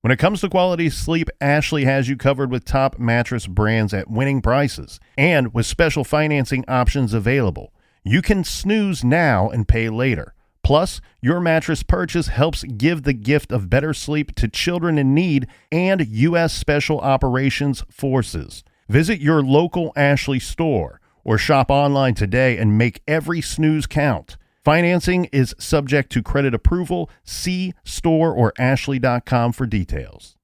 When it comes to quality sleep, Ashley has you covered with top mattress brands at winning prices and with special financing options available. You can snooze now and pay later. Plus, your mattress purchase helps give the gift of better sleep to children in need and U.S. Special Operations Forces. Visit your local Ashley store or shop online today and make every snooze count. Financing is subject to credit approval. See store or ashley.com for details.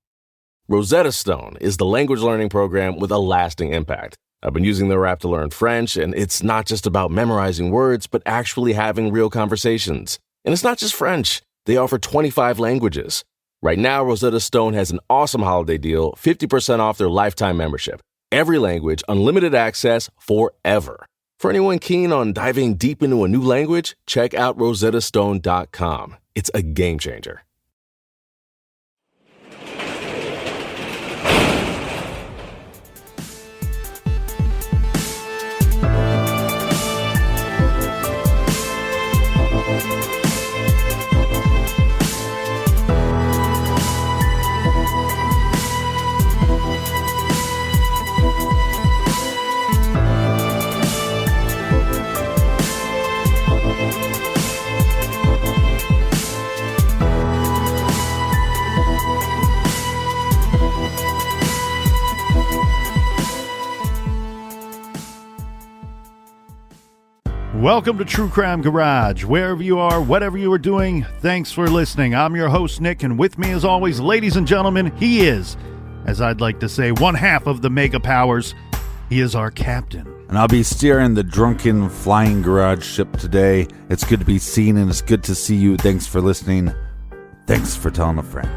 Rosetta Stone is the language learning program with a lasting impact. I've been using their app to learn French, and it's not just about memorizing words, but actually having real conversations. And it's not just French. They offer 25 languages. Right now, Rosetta Stone has an awesome holiday deal, 50% off their lifetime membership. Every language, unlimited access forever. For anyone keen on diving deep into a new language, check out rosettastone.com. It's a game changer. Welcome to True Crime Garage. Wherever you are, whatever you are doing, thanks for listening. I'm your host, Nick, and with me as always, ladies and gentlemen, he is, as I'd like to say, one half of the Mega Powers. He is our captain. And I'll be steering the drunken flying garage ship today. It's good to be seen and it's good to see you. Thanks for listening. Thanks for telling a friend.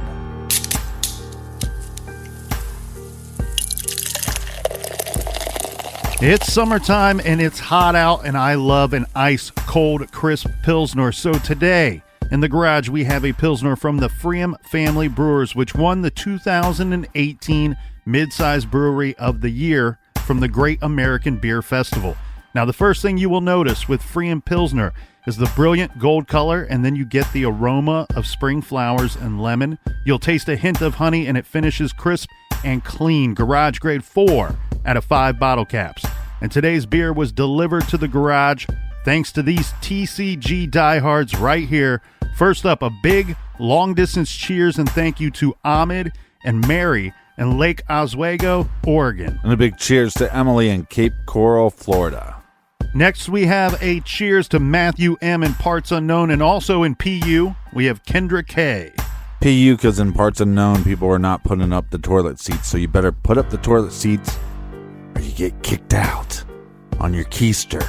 It's summertime and it's hot out, and I love an ice-cold, crisp Pilsner. So today, in the garage, we have a Pilsner from the pFriem Family Brewers, which won the 2018 Mid-Size Brewery of the Year from the Great American Beer Festival. Now, the first thing you will notice with pFriem Pilsner is the brilliant gold color, and then you get the aroma of spring flowers and lemon. You'll taste a hint of honey, and it finishes crisp and clean. Garage grade 4 out of 5 bottle caps. And today's beer was delivered to the garage thanks to these TCG diehards right here. First up, a big long-distance cheers and thank you to Ahmed and Mary in Lake Oswego, Oregon. And a big cheers to Emily in Cape Coral, Florida. Next, we have a cheers to Matthew M. in Parts Unknown, and also in PU, we have Kendra K. PU, because in Parts Unknown, people are not putting up the toilet seats, so you better put up the toilet seats or you get kicked out on your keister.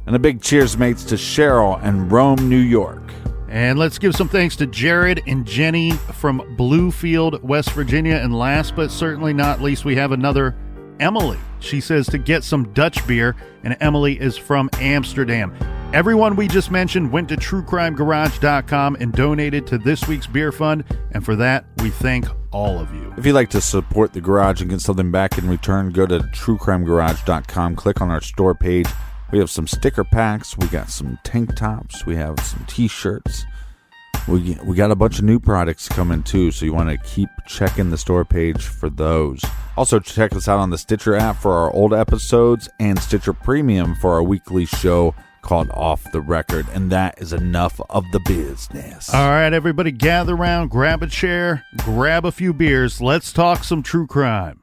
And a big cheers, mates, to Cheryl in Rome, New York. And let's give some thanks to Jared and Jenny from Bluefield, West Virginia. And last but certainly not least, we have another Emily. She says to get some Dutch beer, and Emily is from Amsterdam. Everyone we just mentioned went to truecrimegarage.com and donated to this week's beer fund, and for that, we thank all of you. If you'd like to support the garage and get something back in return, go to truecrimegarage.com, click on our store page. We have some sticker packs, we got some tank tops, we have some t-shirts. We got a bunch of new products coming too, so you want to keep checking the store page for those. Also, check us out on the Stitcher app for our old episodes and Stitcher Premium for our weekly show called Off the Record. And that is enough of the business. All right, everybody, gather around, grab a chair, grab a few beers. Let's talk some true crime.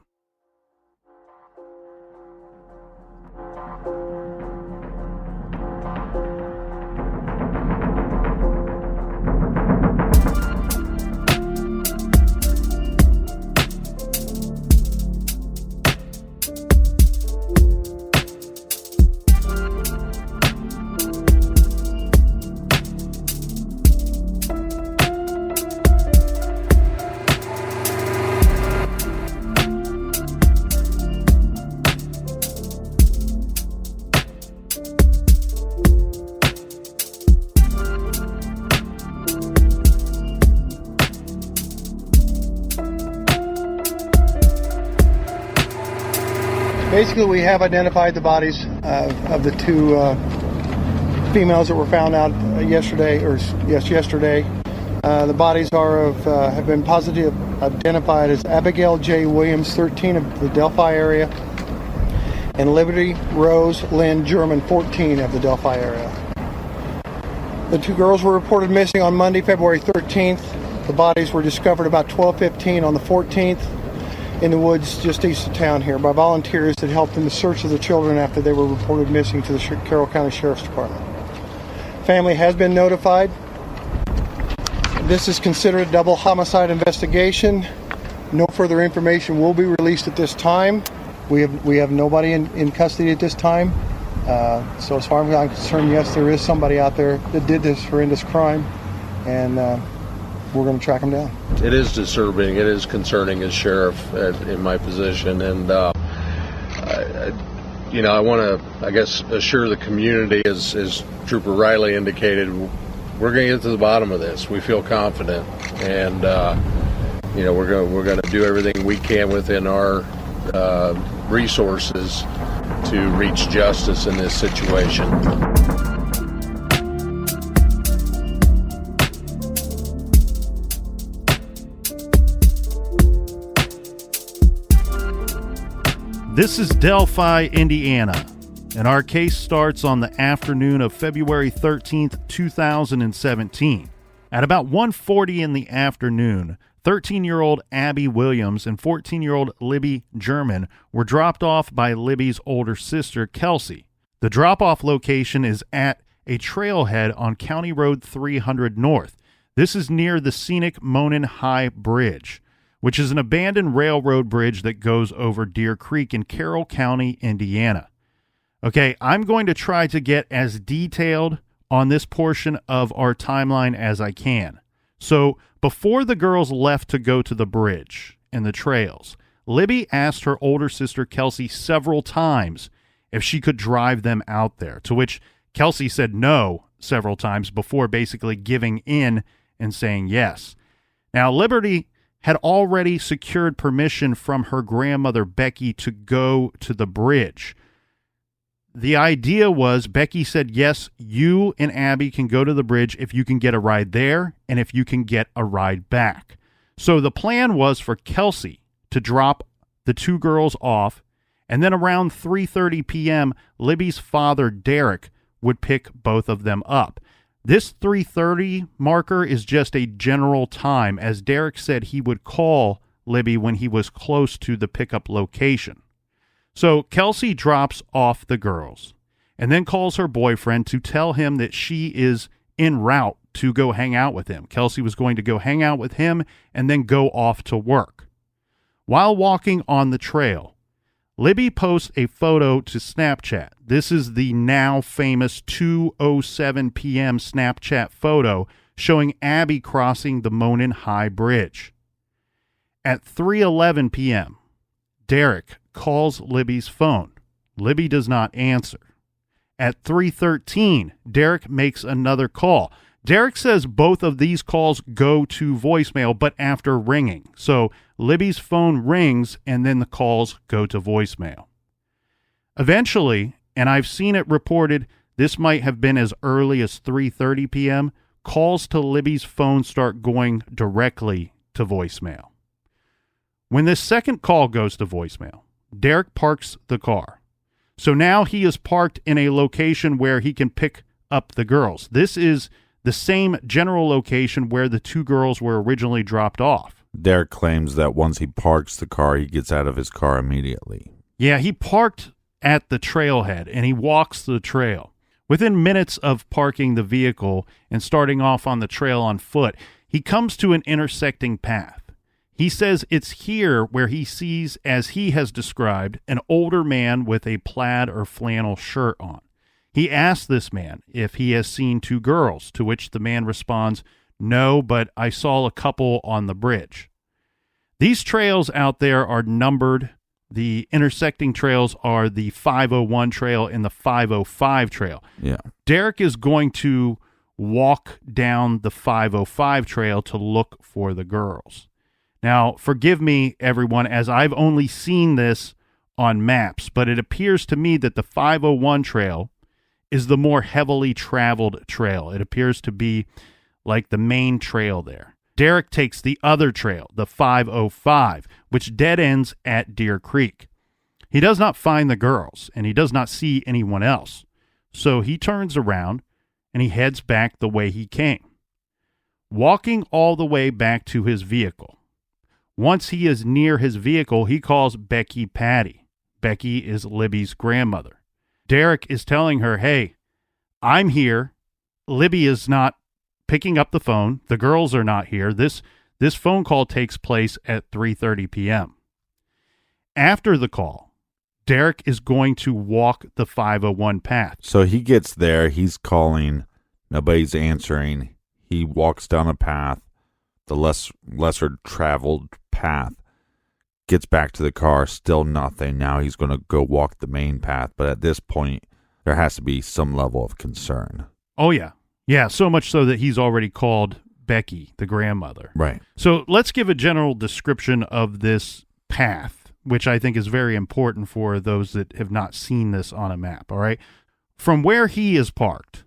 Basically, we have identified the bodies of the two females that were found out yesterday. The bodies have been positively identified as Abigail J. Williams, 13, of the Delphi area, and Liberty Rose Lynn German, 14, of the Delphi area. The two girls were reported missing on Monday, February 13th. The bodies were discovered about 12:15 on the 14th in the woods just east of town here by volunteers that helped in the search of the children after they were reported missing to the Carroll County Sheriff's Department. Family has been notified. This is considered a double homicide investigation. No further information will be released at this time. We have nobody in custody at this time. So as far as I'm concerned, yes, there is somebody out there that did this horrendous crime, and we're going to track them down. It is disturbing. It is concerning as sheriff in my position, and I want to, assure the community, as Trooper Riley indicated, we're going to get to the bottom of this. We feel confident, and we're going to do everything we can within our resources to reach justice in this situation. This is Delphi, Indiana, and our case starts on the afternoon of February 13th, 2017. At about 1:40 in the afternoon, 13-year-old Abby Williams and 14-year-old Libby German were dropped off by Libby's older sister, Kelsey. The drop-off location is at a trailhead on County Road 300 North. This is near the scenic Monon High Bridge, which is an abandoned railroad bridge that goes over Deer Creek in Carroll County, Indiana. Okay, I'm going to try to get as detailed on this portion of our timeline as I can. So, before the girls left to go to the bridge and the trails, Libby asked her older sister Kelsey several times if she could drive them out there, to which Kelsey said no several times before basically giving in and saying yes. Now, Liberty had already secured permission from her grandmother Becky to go to the bridge. The idea was, Becky said, yes, you and Abby can go to the bridge if you can get a ride there and if you can get a ride back. So the plan was for Kelsey to drop the two girls off, and then around 3:30 p.m., Libby's father, Derek, would pick both of them up. This 3:30 marker is just a general time, as Derek said he would call Libby when he was close to the pickup location. So Kelsey drops off the girls and then calls her boyfriend to tell him that she is en route to go hang out with him. Kelsey was going to go hang out with him and then go off to work. While walking on the trail, Libby posts a photo to Snapchat. This is the now famous 2:07 p.m. Snapchat photo showing Abby crossing the Monon High Bridge. At 3:11 p.m., Derek calls Libby's phone. Libby does not answer. At 3:13, Derek makes another call. Derek says both of these calls go to voicemail, but after ringing. So Libby's phone rings and then the calls go to voicemail. Eventually, and I've seen it reported, this might have been as early as 3:30 p.m., calls to Libby's phone start going directly to voicemail. When this second call goes to voicemail, Derek parks the car. So now he is parked in a location where he can pick up the girls. This is the same general location where the two girls were originally dropped off. Derek claims that once he parks the car, he gets out of his car immediately. Yeah, he parked at the trailhead and he walks the trail. Within minutes of parking the vehicle and starting off on the trail on foot, he comes to an intersecting path. He says it's here where he sees, as he has described, an older man with a plaid or flannel shirt on. He asks this man if he has seen two girls, to which the man responds, "No, but I saw a couple on the bridge." These trails out there are numbered. The intersecting trails are the 501 trail and the 505 trail. Yeah. Derek is going to walk down the 505 trail to look for the girls. Now, forgive me, everyone, as I've only seen this on maps, but it appears to me that the 501 trail is the more heavily traveled trail. It appears to be like the main trail there. Derek takes the other trail, the 505, which dead ends at Deer Creek. He does not find the girls, and he does not see anyone else. So he turns around, and he heads back the way he came, walking all the way back to his vehicle. Once he is near his vehicle, he calls Becky Patty. Becky is Libby's grandmother. Derek is telling her, hey, I'm here. Libby is not picking up the phone. The girls are not here. This phone call takes place at 3:30 p.m. After the call, Derek is going to walk the 501 path. So he gets there. He's calling. Nobody's answering. He walks down a path, the lesser traveled path, gets back to the car, still nothing. Now he's going to go walk the main path. But at this point, there has to be some level of concern. Oh, yeah. Yeah, so much so that he's already called Becky, the grandmother. Right. So let's give a general description of this path, which I think is very important for those that have not seen this on a map, all right? From where he is parked,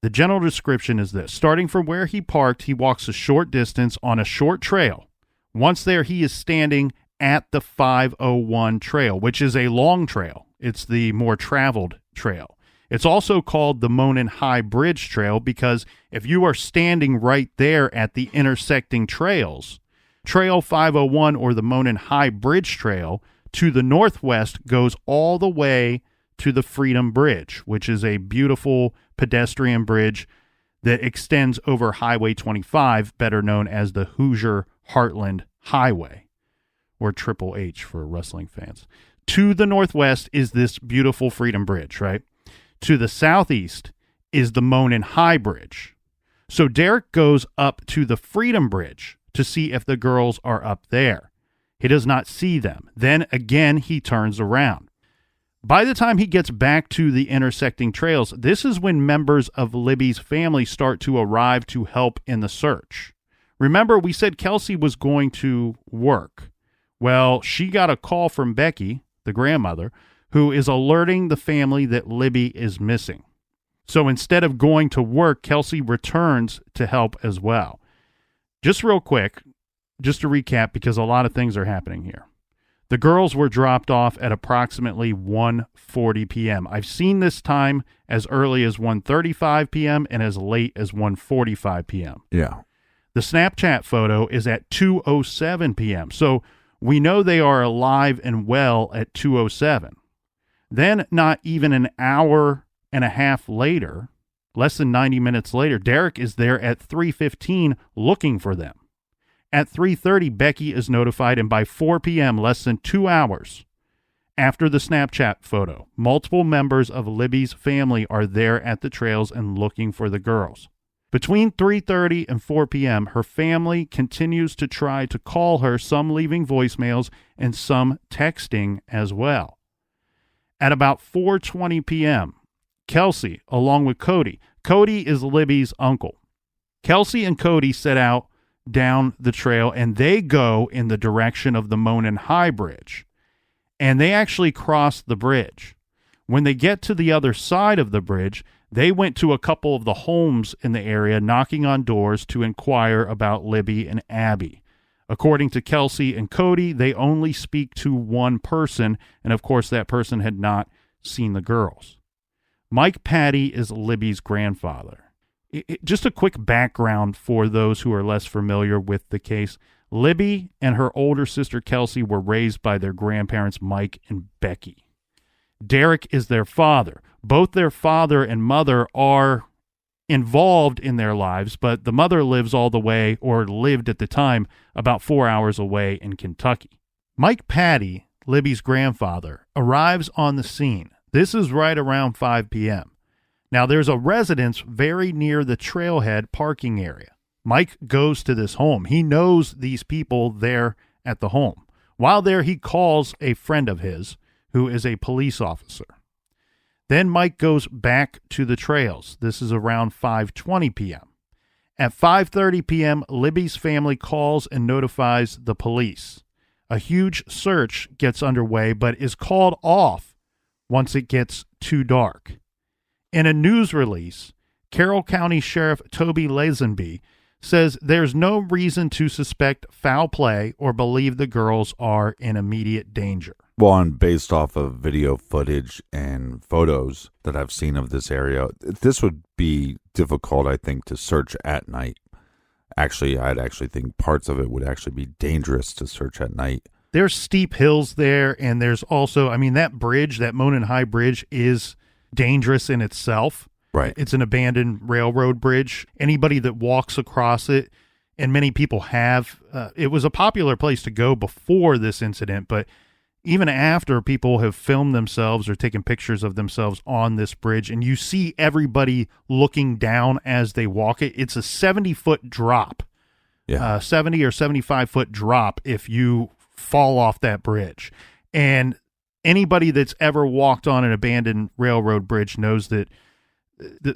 the general description is this. Starting from where he parked, he walks a short distance on a short trail. Once there, he is standing at the 501 trail, which is a long trail. It's the more traveled trail. It's also called the Monon High Bridge Trail because if you are standing right there at the intersecting trails, Trail 501 or the Monon High Bridge Trail to the northwest goes all the way to the Freedom Bridge, which is a beautiful pedestrian bridge that extends over Highway 25, better known as the Hoosier Heartland Highway, or Triple H for wrestling fans. To the northwest is this beautiful Freedom Bridge, right? To the southeast is the Monon High Bridge. So Derek goes up to the Freedom Bridge to see if the girls are up there. He does not see them. Then again, he turns around. By the time he gets back to the intersecting trails, this is when members of Libby's family start to arrive to help in the search. Remember, we said Kelsey was going to work. Well, she got a call from Becky, the grandmother, who is alerting the family that Libby is missing. So instead of going to work, Kelsey returns to help as well. Just real quick, just to recap, because a lot of things are happening here. The girls were dropped off at approximately 1:40 p.m. I've seen this time as early as 1:35 p.m. and as late as 1:45 p.m. Yeah. The Snapchat photo is at 2:07 p.m. So we know they are alive and well at 2:07. Then not even an hour and a half later, less than 90 minutes later, Derek is there at 3:15 looking for them. At 3:30, Becky is notified, and by 4 p.m., less than 2 hours after the Snapchat photo, multiple members of Libby's family are there at the trails and looking for the girls. Between 3:30 and 4 p.m., her family continues to try to call her, some leaving voicemails and some texting as well. At about 4:20 p.m., Kelsey, along with Cody is Libby's uncle. Kelsey and Cody set out down the trail, and they go in the direction of the Monon High Bridge. And they actually cross the bridge. When they get to the other side of the bridge, they went to a couple of the homes in the area, knocking on doors to inquire about Libby and Abby. According to Kelsey and Cody, they only speak to one person, and of course that person had not seen the girls. Mike Patty is Libby's grandfather. Just a quick background for those who are less familiar with the case. Libby and her older sister Kelsey were raised by their grandparents Mike and Becky. Derek is their father. Both their father and mother are involved in their lives, but the mother lives all the way, or lived at the time, about 4 hours away in Kentucky. Mike Patty, Libby's grandfather, arrives on the scene. This is right around 5 p.m. Now, there's a residence very near the trailhead parking area. Mike goes to this home. He knows these people there at the home. While there, he calls a friend of his who is a police officer. Then Mike goes back to the trails. This is around 5:20 p.m. At 5:30 p.m., Libby's family calls and notifies the police. A huge search gets underway, but is called off once it gets too dark. In a news release, Carroll County Sheriff Toby Lazenby says there's no reason to suspect foul play or believe the girls are in immediate danger. Well, and based off of video footage and photos that I've seen of this area, this would be difficult, I think, to search at night. Actually, I'd actually think parts of it would actually be dangerous to search at night. There's steep hills there, and there's also, I mean, that bridge, that Monon High Bridge, is dangerous in itself. Right. It's an abandoned railroad bridge. Anybody that walks across it, and many people have, it was a popular place to go before this incident, but even after, people have filmed themselves or taken pictures of themselves on this bridge, and you see everybody looking down as they walk it. It's a 70-foot drop, 70 or 75-foot drop if you fall off that bridge. And anybody that's ever walked on an abandoned railroad bridge knows that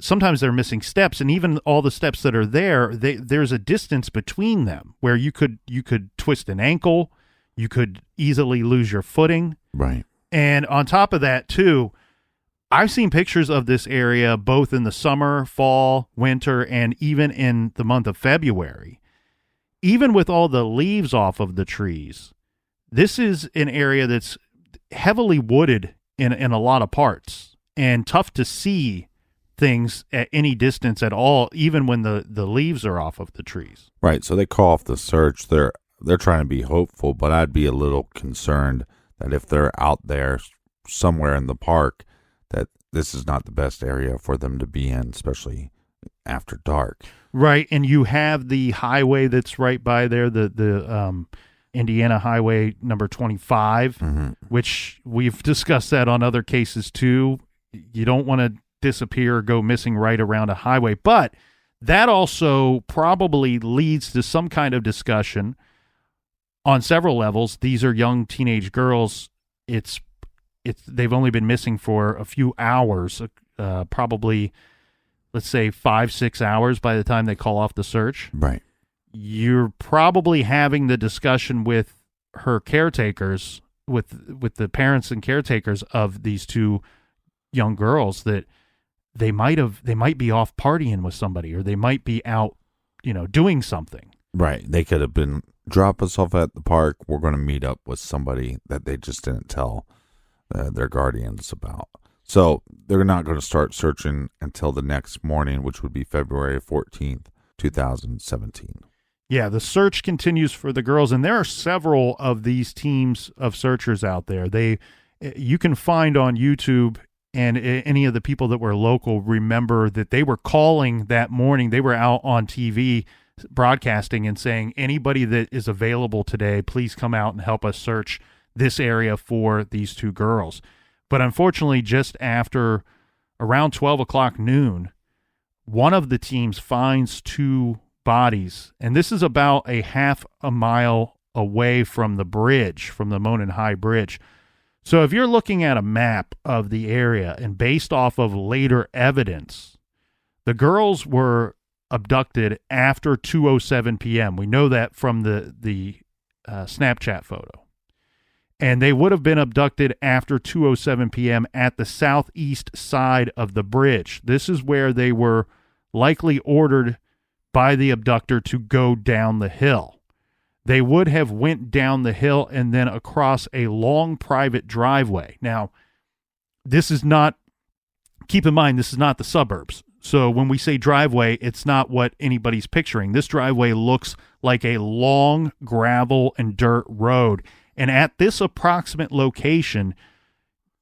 sometimes they're missing steps, and even all the steps that are there, there's a distance between them where you could twist an ankle. You could easily lose your footing. Right. And on top of that, too, I've seen pictures of this area both in the summer, fall, winter, and even in the month of February. Even with all the leaves off of the trees, this is an area that's heavily wooded in a lot of parts and tough to see things at any distance at all, even when the leaves are off of the trees. Right. So they call off the search. They're trying to be hopeful, but I'd be a little concerned that if they're out there somewhere in the park, that this is not the best area for them to be in, especially after dark. Right, and you have the highway that's right by there, the Indiana Highway number 25, which we've discussed that on other cases too. You don't want to disappear or go missing right around a highway, but that also probably leads to some kind of discussion on several levels. These are young teenage girls. They've only been missing for a few hours, probably, let's say 5-6 hours by the time they call off the search. Right. You're probably having the discussion with her caretakers, with the parents and caretakers of these two young girls, that they might be off partying with somebody, or they might be out, doing something. Right. They could have been, drop us off at the park. We're going to meet up with somebody that they just didn't tell their guardians about. So they're not going to start searching until the next morning, which would be February 14th, 2017. Yeah, the search continues for the girls, and there are several of these teams of searchers out there. You can find on YouTube, and any of the people that were local remember that they were calling that morning. They were out on TV broadcasting and saying, anybody that is available today, please come out and help us search this area for these two girls. But unfortunately, just after around 12 o'clock noon, one of the teams finds two bodies, and this is about a half a mile away from the bridge, from the Monon High Bridge. So if you're looking at a map of the area, and based off of later evidence, the girls were abducted after 2:07 p.m. We know that from the Snapchat photo. And they would have been abducted after 2:07 p.m. at the southeast side of the bridge. This is where they were likely ordered by the abductor to go down the hill. They would have went down the hill and then across a long private driveway. Now, this is not, keep in mind, this is not the suburbs. So when we say driveway, it's not what anybody's picturing. This driveway looks like a long gravel and dirt road. And at this approximate location,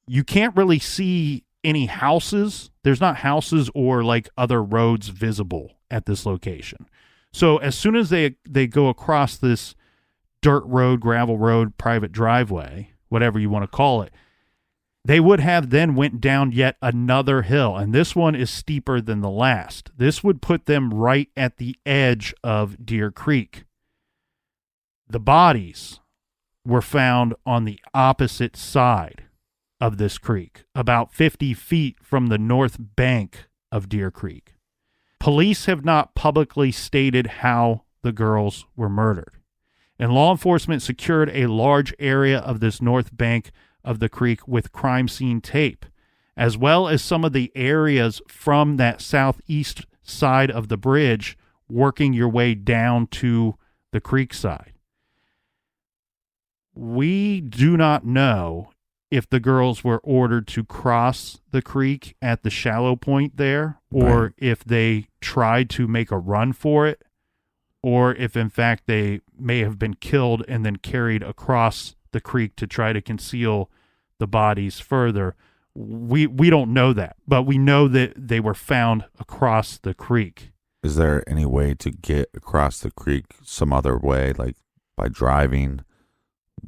you can't really see any houses. There's not houses or like other roads visible at this location. So as soon as they go across this dirt road, gravel road, private driveway, whatever you want to call it, they would have then went down yet another hill, and this one is steeper than the last. This would put them right at the edge of Deer Creek. The bodies were found on the opposite side of this creek, about 50 feet from the north bank of Deer Creek. Police have not publicly stated how the girls were murdered, and law enforcement secured a large area of this north bank of the creek with crime scene tape. as well as some of the areas from that southeast side of the bridge, working your way down to the creek side. We do not know if the girls were ordered to cross the creek at the shallow point there, or Right. if they tried to make a run for it, or if in fact they may have been killed and then carried across the creek to try to conceal the bodies further. We don't know that, but we know that they were found across the creek. Is there any way to get across the creek some other way, like by driving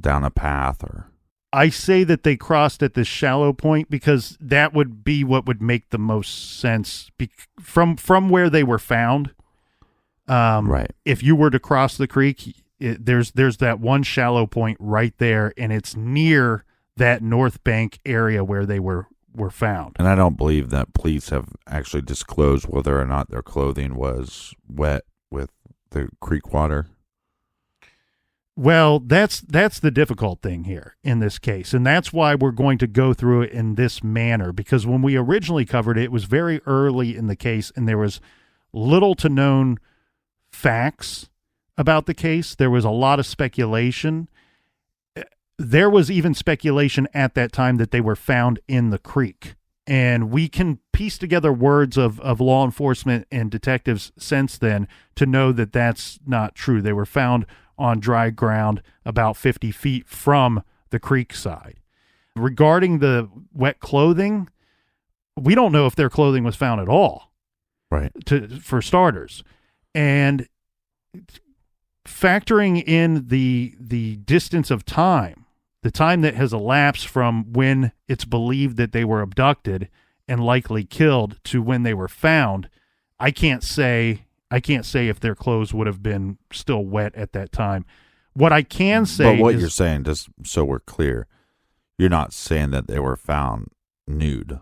down a path? Or I say that they crossed at the shallow point because that would be what would make the most sense from where they were found. Right. If you were to cross the creek, there's that one shallow point right there, and it's near that North Bank area where they were found. And I don't believe that police have actually disclosed whether or not their clothing was wet with the creek water. Well, that's the difficult thing here in this case, and that's why we're going to go through it in this manner, because when we originally covered it, it was very early in the case, and there was little to known facts about the case. There was a lot of speculation. There was even speculation at that time that they were found in the creek. And we can piece together words of law enforcement and detectives since then to know that that's not true. They were found on dry ground about 50 feet from the creek side. Regarding the wet clothing, we don't know if their clothing was found at all. Right. For starters. And factoring in the distance of time, the time that has elapsed from when it's believed that they were abducted and likely killed to when they were found, I can't say if their clothes would have been still wet at that time. What I can say But what is, you're saying, just so we're clear, you're not saying that they were found nude.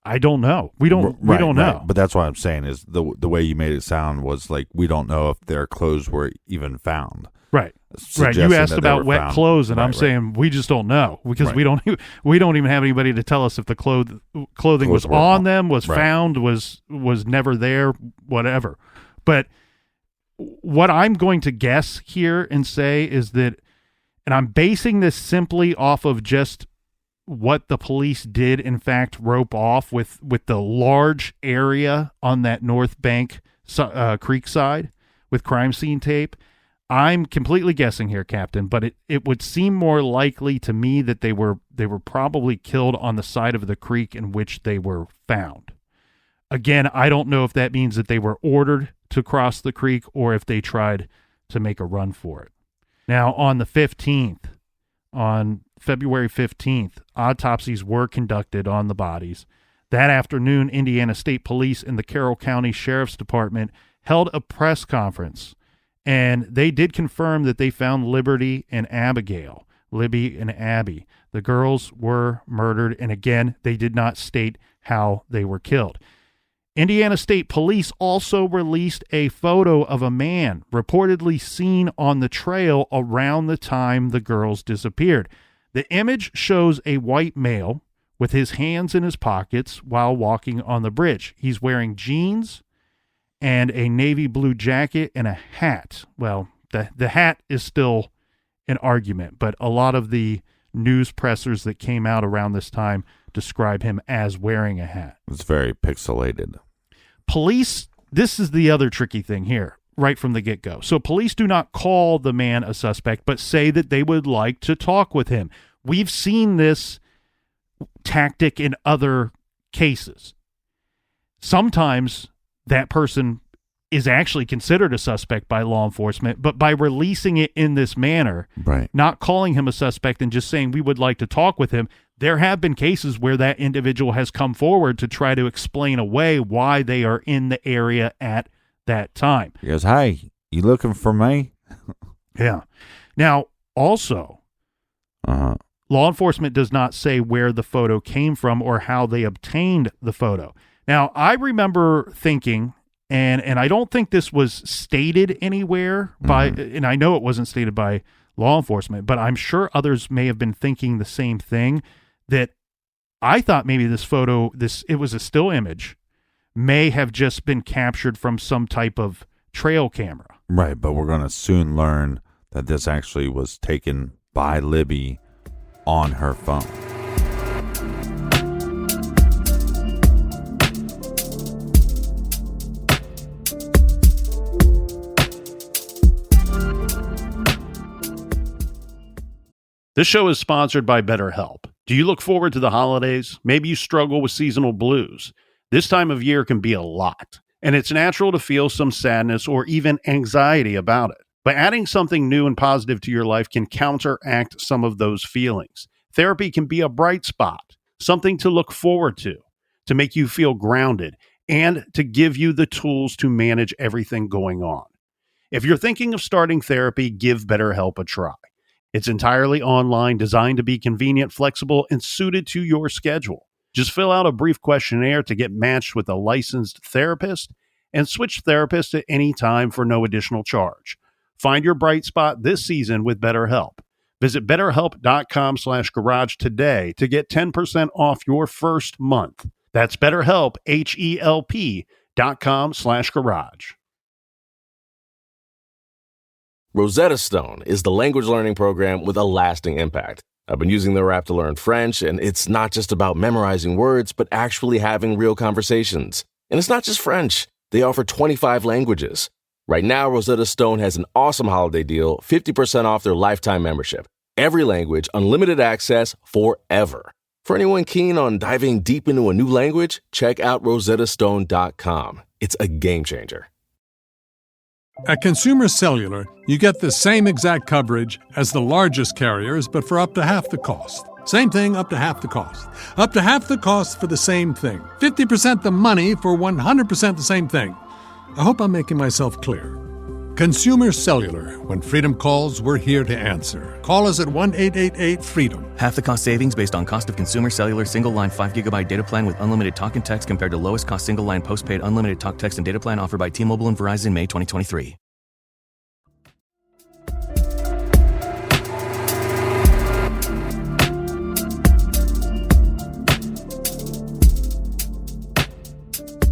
I don't know. We don't know. But that's what I'm saying is the way you made it sound was like we don't know if their clothes were even found. Right. Suggesting You asked that they about were wet found. clothes, and Right, I'm saying we just don't know because Right. we don't even have anybody to tell us if the clothing was Clothes were on on. them, was Right. found, was never there, whatever. But what I'm going to guess here and say is that, and I'm basing this simply off of just what the police did, in fact, rope off with the large area on that North Bank creek side with crime scene tape. I'm completely guessing here, Captain, but it would seem more likely to me that they were probably killed on the side of the creek in which they were found. Again, I don't know if that means that they were ordered to cross the creek or if they tried to make a run for it. Now, on the 15th, on February 15th, autopsies were conducted on the bodies. That afternoon, Indiana State Police and the Carroll County Sheriff's Department held a press conference, and they did confirm that they found Libby and Abby. The girls were murdered, and again, they did not state how they were killed. Indiana State Police also released a photo of a man reportedly seen on the trail around the time the girls disappeared. The image shows a white male with his hands in his pockets while walking on the bridge. He's wearing jeans and a navy blue jacket and a hat. Well, the hat is still an argument, but a lot of the news pressers that came out around this time describe him as wearing a hat. It's very pixelated. Police, this is the other tricky thing here, right from the get-go. So police do not call the man a suspect, but say that they would like to talk with him. We've seen this tactic in other cases. Sometimes that person is actually considered a suspect by law enforcement, but by releasing it in this manner, Right. not calling him a suspect and just saying we would like to talk with him, there have been cases where that individual has come forward to try to explain away why they are in the area at that time. He goes, "Hey, you looking for me?" Yeah. Now, also, Uh-huh. law enforcement does not say where the photo came from or how they obtained the photo. Now, I remember thinking, and I don't think this was stated anywhere by, and I know it wasn't stated by law enforcement, but I'm sure others may have been thinking the same thing, that I thought maybe this photo, it was a still image, may have just been captured from some type of trail camera. Right, but we're going to soon learn that this actually was taken by Libby on her phone. This show is sponsored by BetterHelp. Do you look forward to the holidays? Maybe you struggle with seasonal blues. This time of year can be a lot, and it's natural to feel some sadness or even anxiety about it. But adding something new and positive to your life can counteract some of those feelings. Therapy can be a bright spot, something to look forward to make you feel grounded, and to give you the tools to manage everything going on. If you're thinking of starting therapy, give BetterHelp a try. It's entirely online, designed to be convenient, flexible, and suited to your schedule. Just fill out a brief questionnaire to get matched with a licensed therapist and switch therapists at any time for no additional charge. Find your bright spot this season with BetterHelp. Visit BetterHelp.com/garage today to get 10% off your first month. That's BetterHelp, HELP.com/garage. Rosetta Stone is the language learning program with a lasting impact. I've been using their app to learn French, and it's not just about memorizing words, but actually having real conversations. And it's not just French. They offer 25 languages. Right now, Rosetta Stone has an awesome holiday deal, 50% off their lifetime membership. Every language, unlimited access forever. For anyone keen on diving deep into a new language, check out rosettastone.com. It's a game changer. At Consumer Cellular, you get the same exact coverage as the largest carriers, but for up to half the cost. Same thing, up to half the cost. Up to half the cost for the same thing. 50% the money for 100% the same thing. I hope I'm making myself clear. Consumer Cellular. When freedom calls, we're here to answer. Call us at 1-888-FREEDOM. Half the cost savings based on cost of Consumer Cellular single-line 5GB data plan with unlimited talk and text compared to lowest cost single-line postpaid unlimited talk, text, and data plan offered by T-Mobile and Verizon May 2023.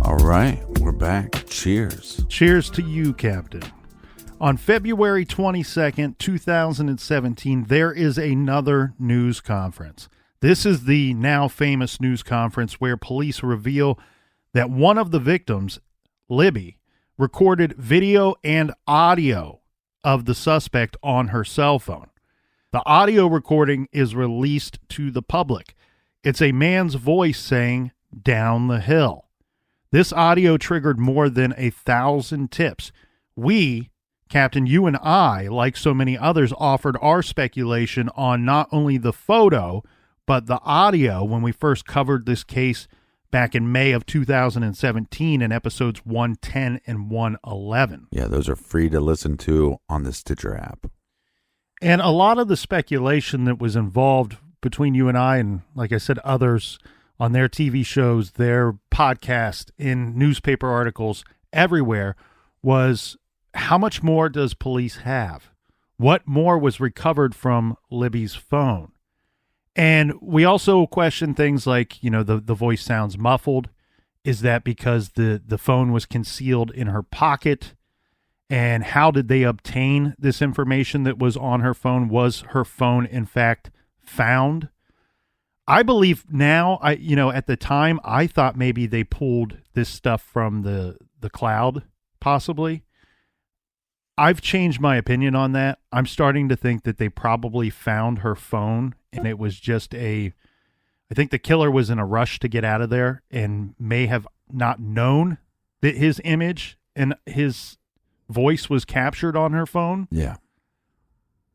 All right, we're back. Cheers. Cheers to you, Captain. On February 22nd, 2017, there is another news conference. This is the now famous news conference where police reveal that one of the victims, Libby, recorded video and audio of the suspect on her cell phone. The audio recording is released to the public. It's a man's voice saying, "Down the hill." This audio triggered more than 1,000 tips. We, Captain, you and I, like so many others, offered our speculation on not only the photo, but the audio when we first covered this case back in May of 2017 in episodes 110 and 111. Yeah, those are free to listen to on the Stitcher app. And a lot of the speculation that was involved between you and I, and like I said, others on their TV shows, their podcast, in newspaper articles, everywhere, was how much more does police have? What more was recovered from Libby's phone? And we also question things like, you know, the voice sounds muffled. Is that because the phone was concealed in her pocket? And how did they obtain this information that was on her phone? Was her phone, in fact, found? I believe now, at the time, I thought maybe they pulled this stuff from the cloud, possibly. I've changed my opinion on that. I'm starting to think that they probably found her phone, and it was just I think the killer was in a rush to get out of there and may have not known that his image and his voice was captured on her phone. Yeah.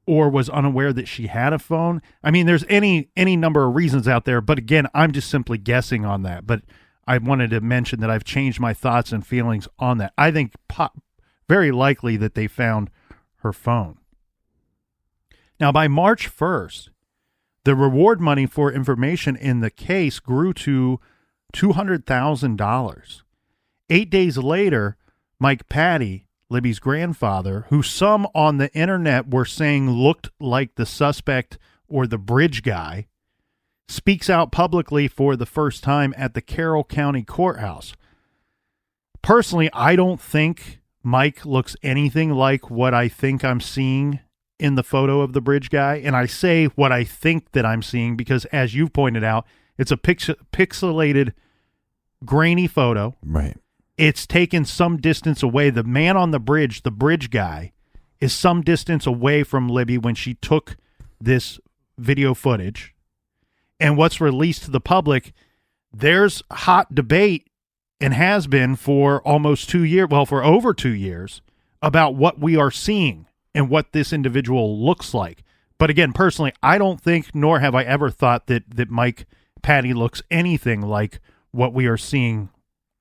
Or was unaware that she had a phone. I mean, there's any number of reasons out there, but again, I'm just simply guessing on that. But I wanted to mention that I've changed my thoughts and feelings on that. I think very likely that they found her phone. Now, by March 1st, the reward money for information in the case grew to $200,000. 8 days later, Mike Patty, Libby's grandfather, who some on the internet were saying looked like the suspect or the bridge guy, speaks out publicly for the first time at the Carroll County Courthouse. Personally, I don't think Mike looks anything like what I think I'm seeing in the photo of the bridge guy. And I say what I think that I'm seeing because, as you've pointed out, it's a pixelated, grainy photo. Right. It's taken some distance away. The man on the bridge guy, is some distance away from Libby when she took this video footage. And what's released to the public, there's hot debate, and has been for almost 2 years, well, for over 2 years, about what we are seeing and what this individual looks like. But again, personally, I don't think, nor have I ever thought that Mike Patty looks anything like what we are seeing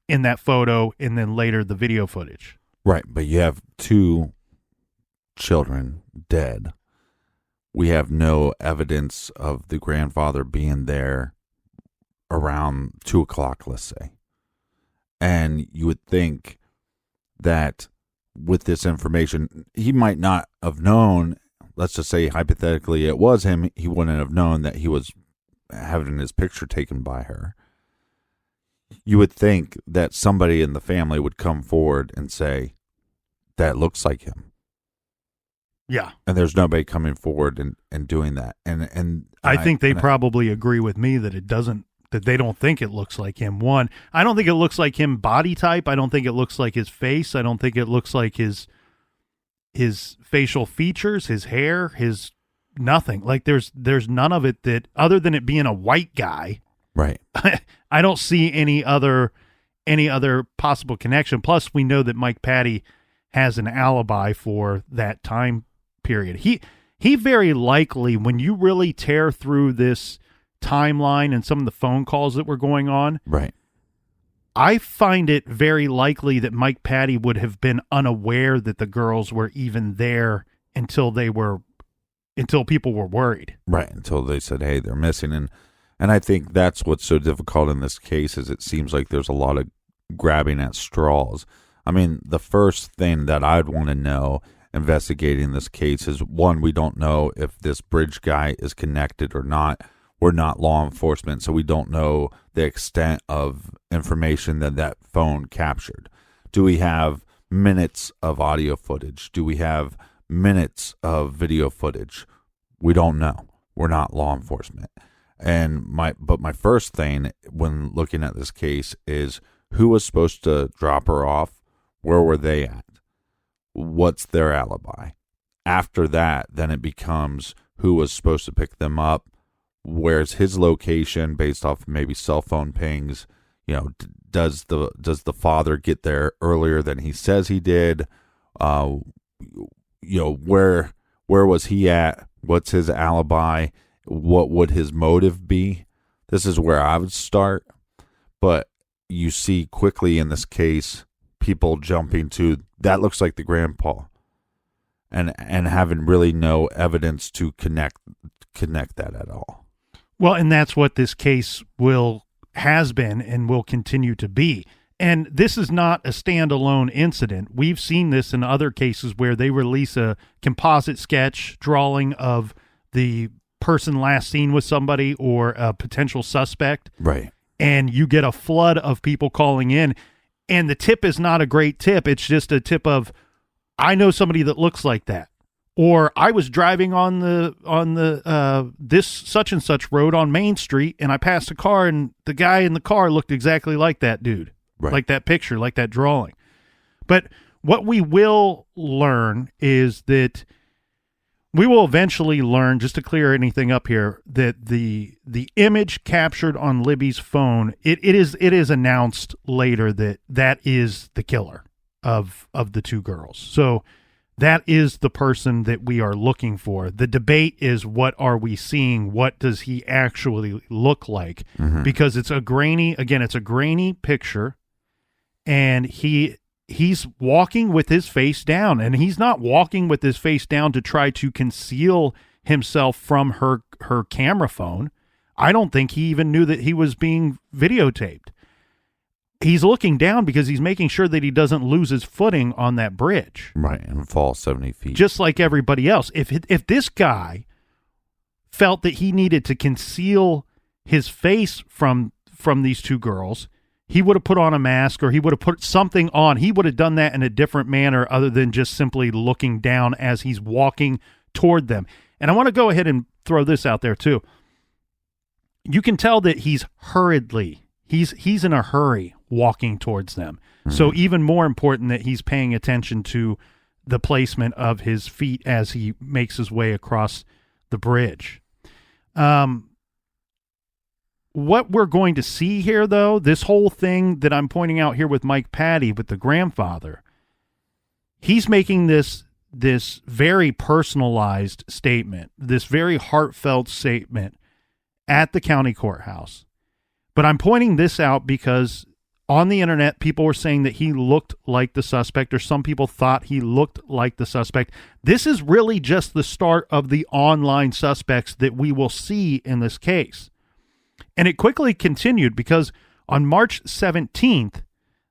in that photo and then later the video footage. Right, but you have 2 children dead. We have no evidence of the grandfather being there around 2 o'clock, let's say. And you would think that with this information, he might not have known, let's just say hypothetically it was him, he wouldn't have known that he was having his picture taken by her. You would think that somebody in the family would come forward and say, that looks like him. Yeah. And there's nobody coming forward and doing that. And I think they probably agree with me that it doesn't, that they don't think it looks like him. One, I don't think it looks like him body type. I don't think it looks like his face. I don't think it looks like his facial features, his hair, his nothing. Like there's none of it that, other than it being a white guy. Right. I don't see any other possible connection. Plus, we know that Mike Patty has an alibi for that time period. He very likely, when you really tear through this timeline and some of the phone calls that were going on, right, I find it very likely that Mike Patty would have been unaware that the girls were even there until people were worried. Right, until they said, hey, they're missing. And I think that's what's so difficult in this case, is it seems like there's a lot of grabbing at straws. I mean, the first thing that I'd want to know investigating this case is, one, we don't know if this bridge guy is connected or not. We're not law enforcement, so we don't know the extent of information that phone captured. Do we have minutes of audio footage? Do we have minutes of video footage? We don't know. We're not law enforcement. And my first thing when looking at this case is, who was supposed to drop her off? Where were they at? What's their alibi? After that, then it becomes who was supposed to pick them up. Where's his location based off maybe cell phone pings? You know, does the father get there earlier than he says he did? You know, where was he at? What's his alibi? What would his motive be? This is where I would start. But you see quickly in this case, people jumping to, that looks like the grandpa, and having really no evidence to connect that at all. Well, and that's what this case has been and will continue to be. And this is not a standalone incident. We've seen this in other cases where they release a composite sketch drawing of the person last seen with somebody or a potential suspect. Right. And you get a flood of people calling in. And the tip is not a great tip. It's just a tip of, I know somebody that looks like that. Or I was driving on the this such and such road on Main Street, and I passed a car, and the guy in the car looked exactly like that dude, right, like that picture, like that drawing. But what we will learn is that we will eventually learn, just to clear anything up here, that the image captured on Libby's phone, it is announced later that is the killer of the 2 girls. So that is the person that we are looking for. The debate is, what are we seeing? What does he actually look like? Mm-hmm. Because it's a grainy picture, and he's walking with his face down, and he's not walking with his face down to try to conceal himself from her camera phone. I don't think he even knew that he was being videotaped. He's looking down because he's making sure that he doesn't lose his footing on that bridge. Right, and fall 70 feet. Just like everybody else. If this guy felt that he needed to conceal his face from these two girls, he would have put on a mask or he would have put something on. He would have done that in a different manner other than just simply looking down as he's walking toward them. And I want to go ahead and throw this out there too. You can tell that he's hurriedly, he's in a hurry walking towards them. Mm-hmm. So even more important that he's paying attention to the placement of his feet as he makes his way across the bridge. What we're going to see here, though, this whole thing that I'm pointing out here with Mike Patty, with the grandfather, he's making this very personalized statement, this very heartfelt statement at the county courthouse. But I'm pointing this out because on the internet, people were saying that he looked like the suspect, or some people thought he looked like the suspect. This is really just the start of the online suspects that we will see in this case. And it quickly continued because on March 17th,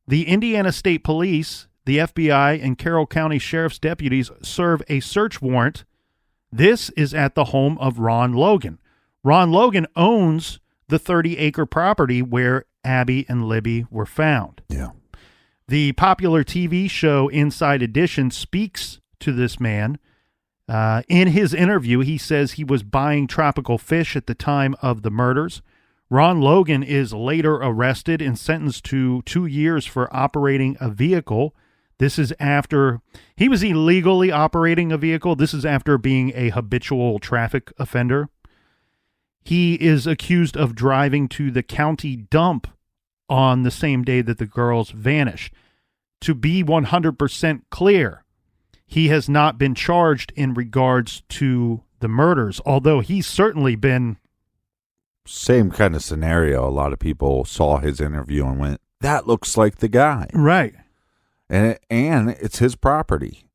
the Indiana State Police, the FBI, and Carroll County Sheriff's deputies serve a search warrant. This is at the home of Ron Logan. Ron Logan owns the 30-acre property where Abby and Libby were found. Yeah. The popular TV show Inside Edition speaks to this man. In his interview, he says he was buying tropical fish at the time of the murders. Ron Logan is later arrested and sentenced to 2 years for operating a vehicle. This is after he was illegally operating a vehicle. This is after being a habitual traffic offender. He is accused of driving to the county dump on the same day that the girls vanished. To be 100% clear, he has not been charged in regards to the murders, although he's certainly been... Same kind of scenario. A lot of people saw his interview and went, that looks like the guy. Right. And it's his property.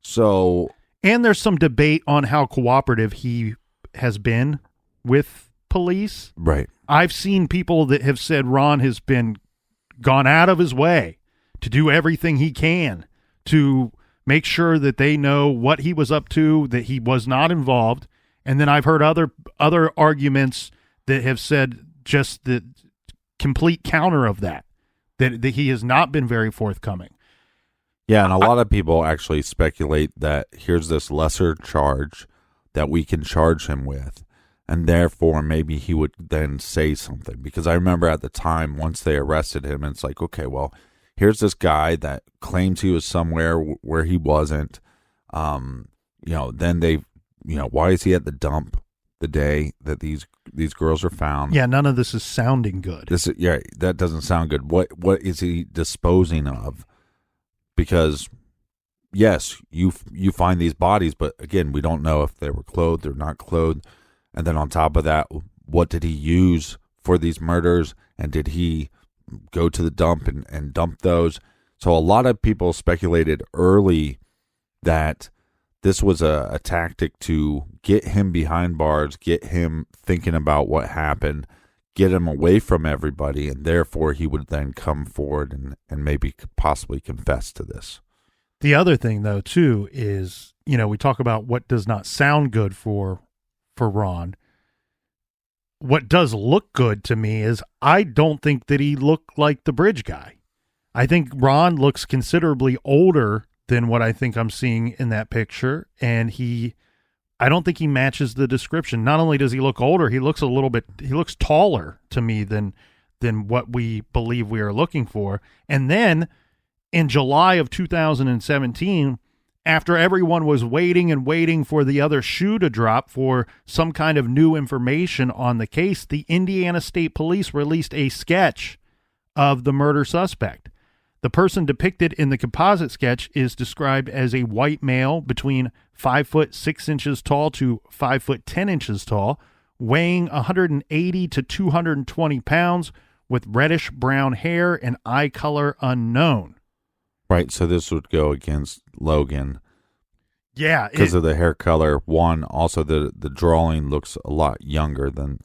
So... And there's some debate on how cooperative he has been with police. Right. I've seen people that have said Ron has gone out of his way to do everything he can to make sure that they know what he was up to, that he was not involved. And then I've heard other arguments that have said just the complete counter of that he has not been very forthcoming. Yeah, and a lot of people actually speculate that here's this lesser charge that we can charge him with, and therefore maybe he would then say something. Because I remember at the time, once they arrested him, it's like, okay, well, here's this guy that claims he was somewhere where he wasn't. Then they, why is he at the dump the day that these girls are found? Yeah, none of this is sounding good. That doesn't sound good. What is he disposing of? Because yes, you find these bodies, but again, we don't know if they were clothed or not clothed. And then on top of that, what did he use for these murders? And did he go to the dump and dump those? So a lot of people speculated early that this was a tactic to get him behind bars, get him thinking about what happened, get him away from everybody, and therefore he would then come forward and maybe possibly confess to this. The other thing, though, too, is, we talk about what does not sound good for Ron. What does look good to me is I don't think that he looked like the bridge guy. I think Ron looks considerably older than what I think I'm seeing in that picture, and I don't think he matches the description. Not only does he look older, he looks taller to me than what we believe we are looking for. And then in July of 2017, after everyone was waiting for the other shoe to drop for some kind of new information on the case, the Indiana State Police released a sketch of the murder suspect. The person depicted in the composite sketch is described as a white male between 5'6" tall to 5'10" tall, weighing 180 to 220 pounds, with reddish brown hair and eye color unknown. Right, so this would go against Logan. Yeah. Because of the hair color. One, also the drawing looks a lot younger than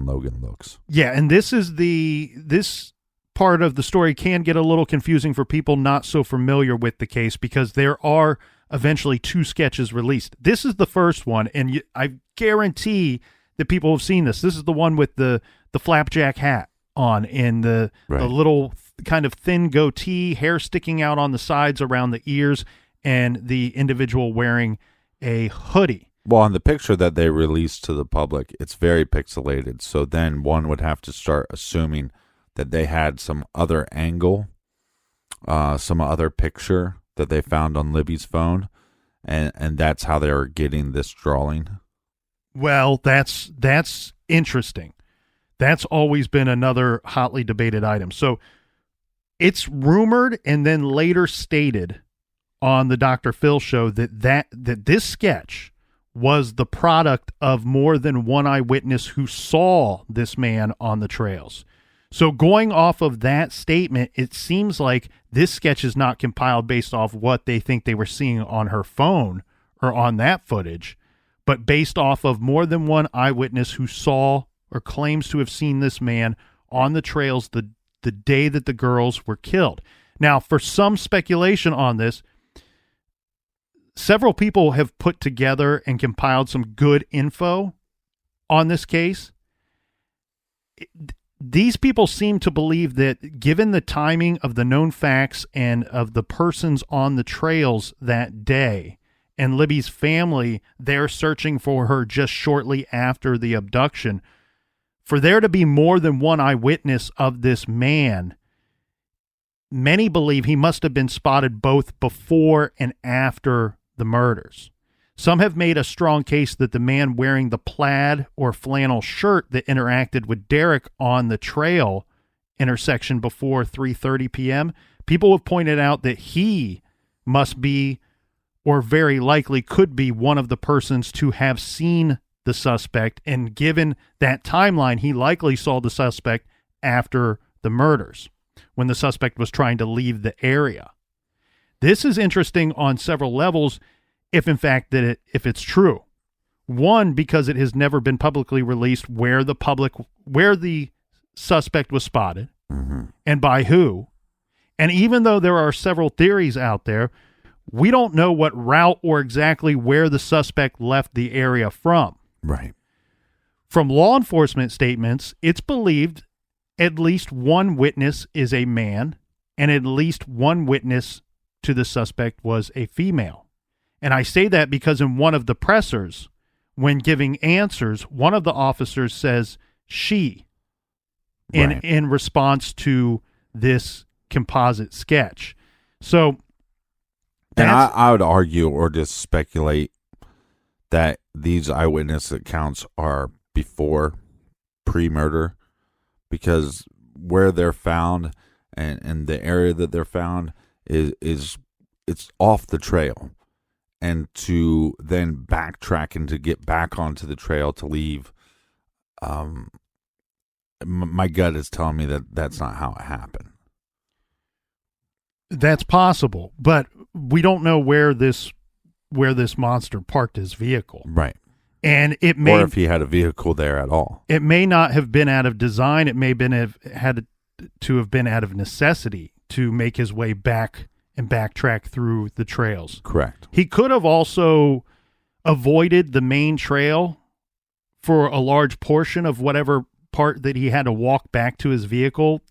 Logan looks. Yeah, and this part of the story can get a little confusing for people not so familiar with the case, because there are eventually 2 sketches released. This is the first one, and I guarantee that people have seen this. This is the one with the the flapjack hat on and the little kind of thin goatee, hair sticking out on the sides around the ears, and the individual wearing a hoodie. Well, on the picture that they released to the public, it's very pixelated. So then one would have to start assuming that they had some other angle, some other picture that they found on Libby's phone, and that's how they were getting this drawing. Well, that's interesting. That's always been another hotly debated item. So it's rumored and then later stated on the Dr. Phil show that this sketch was the product of more than one eyewitness who saw this man on the trails. So going off of that statement, it seems like this sketch is not compiled based off what they think they were seeing on her phone or on that footage, but based off of more than one eyewitness who saw or claims to have seen this man on the trails the day that the girls were killed. Now, for some speculation on this, several people have put together and compiled some good info on this case. These people seem to believe that given the timing of the known facts and of the persons on the trails that day and Libby's family, they're searching for her just shortly after the abduction, for there to be more than one eyewitness of this man, many believe he must have been spotted both before and after the murders. Some have made a strong case that the man wearing the plaid or flannel shirt that interacted with Derek on the trail intersection before 3:30 p.m., people have pointed out that he must be, or very likely could be, one of the persons to have seen the suspect, and given that timeline, he likely saw the suspect after the murders, when the suspect was trying to leave the area. This is interesting on several levels, if in fact if it's true. One, because it has never been publicly released where the suspect was spotted, and by who. And even though there are several theories out there, we don't know what route or exactly where the suspect left the area from. Right. From law enforcement statements, it's believed at least one witness is a man, and at least one witness to the suspect was a female. And I say that because in one of the pressers, when giving answers, one of the officers says she in response to this composite sketch. So, and I would argue or just speculate that these eyewitness accounts are before pre-murder, because where they're found and the area that they're found is it's off the trail, and to then backtrack and to get back onto the trail to leave, my gut is telling me that that's not how it happened. That's possible, but we don't know where this monster parked his vehicle. Right. And it may, or if he had a vehicle there at all. It may not have been out of design. It may have had to have been out of necessity to make his way back and backtrack through the trails. Correct. He could have also avoided the main trail for a large portion of whatever part that he had to walk back to his vehicle,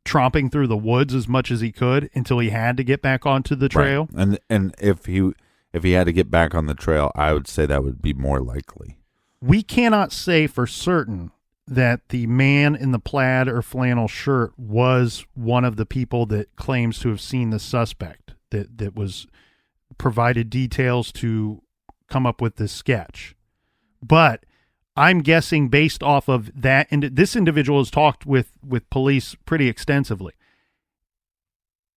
tromping through the woods as much as he could until he had to get back onto the trail. Right. And if he had to get back on the trail, I would say that would be more likely. We cannot say for certain that the man in the plaid or flannel shirt was one of the people that claims to have seen the suspect that was provided details to come up with this sketch. But I'm guessing based off of that, and this individual has talked with police pretty extensively.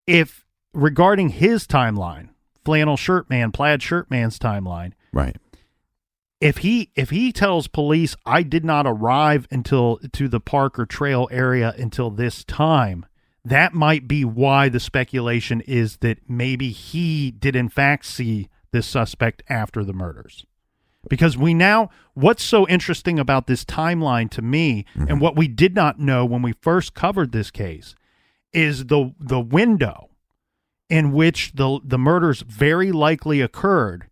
If regarding his timeline, flannel shirt man, plaid shirt man's timeline, right? If he tells police, I did not arrive to the park or trail area until this time, that might be why the speculation is that maybe he did in fact see this suspect after the murders. Because what's so interesting about this timeline to me, and what we did not know when we first covered this case, is the window in which the murders very likely occurred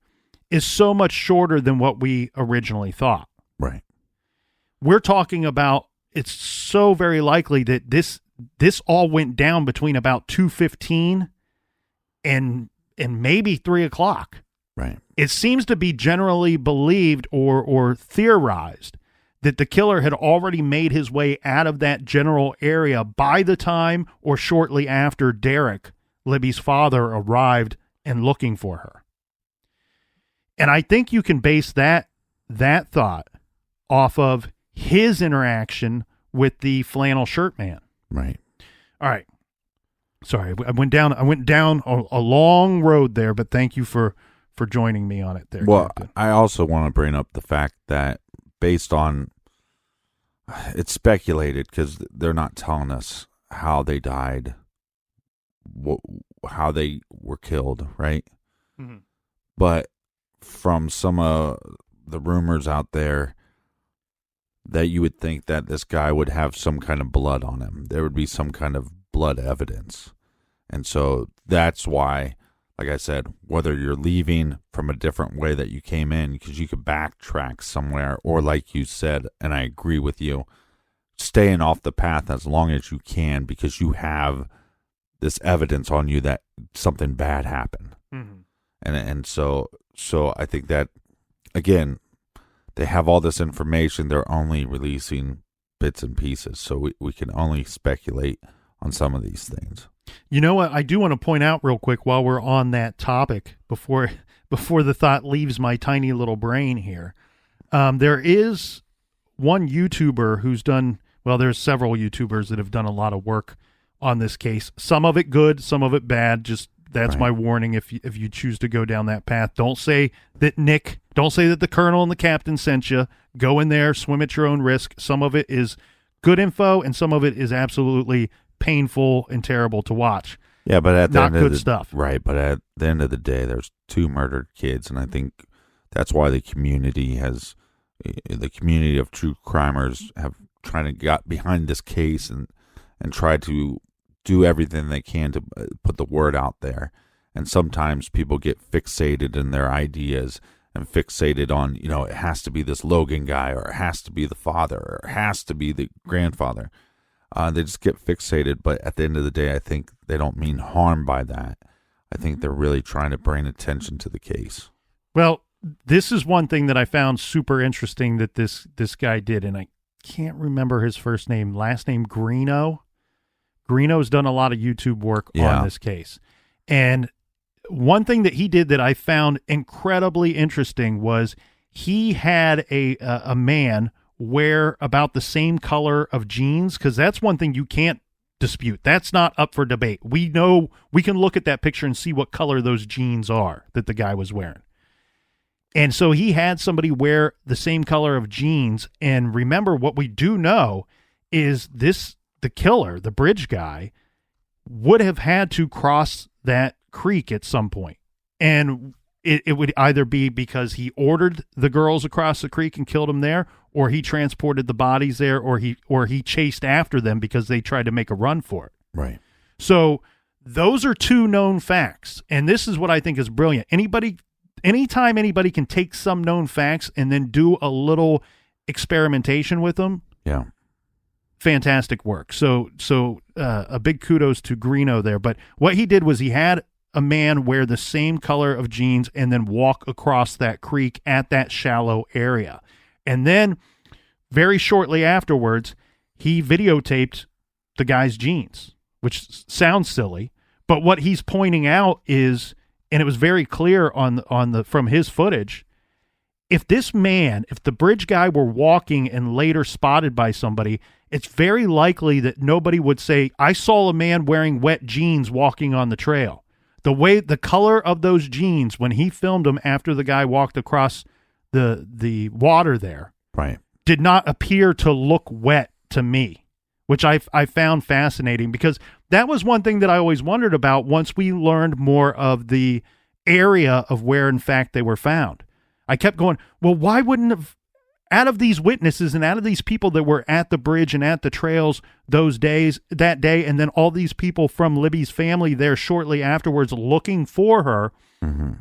is so much shorter than what we originally thought. Right. we're talking about, it's so very likely that this all went down between about 2:15 and maybe 3:00. Right. It seems to be generally believed or theorized that the killer had already made his way out of that general area by the time or shortly after Derek, Libby's father, arrived and looking for her. And I think you can base that thought off of his interaction with the flannel shirt man. Right. All right. Sorry, I went down a long road there, but thank you for joining me on it there. Well, Captain. I also want to bring up the fact that based on, it's speculated because they're not telling us how they died, how they were killed, right? Mm-hmm. But from some of the rumors out there, that you would think that this guy would have some kind of blood on him. There would be some kind of blood evidence. And so that's why, like I said, whether you're leaving from a different way that you came in, because you could backtrack somewhere, or like you said, and I agree with you, staying off the path as long as you can because you have this evidence on you that something bad happened. Mm-hmm. And so I think that, again, they have all this information. They're only releasing bits and pieces, so we can only speculate on some of these things. You know what? I do want to point out real quick while we're on that topic, before the thought leaves my tiny little brain here. There is one YouTuber who's done, well, there's several YouTubers that have done a lot of work on this case. Some of it good, some of it bad. Just that's Right. my warning. If you choose to go down that path, don't say that the colonel and the captain sent you. Go in there, swim at your own risk. Some of it is good info, and some of it is absolutely painful and terrible to watch. Yeah, but at the Not end of good the, stuff. Right, but at the end of the day, there's 2 murdered kids, and I think that's why the community of true crimers have tried to get behind this case and try to do everything they can to put the word out there. And sometimes people get fixated in their ideas and fixated on, it has to be this Logan guy, or it has to be the father, or it has to be the grandfather. They just get fixated, but at the end of the day, I think they don't mean harm by that. I think they're really trying to bring attention to the case. Well, this is one thing that I found super interesting that this guy did, and I can't remember his first name, last name Greeno. Greeno's done a lot of YouTube work on this case. And one thing that he did that I found incredibly interesting was he had a man wear about the same color of jeans, because that's one thing you can't dispute. That's not up for debate. We know, we can look at that picture and see what color those jeans are that the guy was wearing. And so he had somebody wear the same color of jeans. And remember, what we do know is the killer, the bridge guy, would have had to cross that creek at some point. And it would either be because he ordered the girls across the creek and killed them there, or he transported the bodies there, or he chased after them because they tried to make a run for it. Right. So those are 2 known facts. And this is what I think is brilliant. Anytime anybody can take some known facts and then do a little experimentation with them. Yeah. Fantastic work. So a big kudos to Greeno there. But what he did was he had a man wear the same color of jeans and then walk across that creek at that shallow area. And then very shortly afterwards, he videotaped the guy's jeans, which sounds silly. But what he's pointing out is, and it was very clear from his footage, if the bridge guy were walking and later spotted by somebody, it's very likely that nobody would say, I saw a man wearing wet jeans walking on the trail. The color of those jeans when he filmed them after the guy walked across the water there, right, did not appear to look wet to me, which I found fascinating, because that was one thing that I always wondered about once we learned more of the area of where, in fact, they were found. I kept going, well, why wouldn't have, out of these witnesses and out of these people that were at the bridge and at the trails that day, and then all these people from Libby's family there shortly afterwards looking for her, mm-hmm.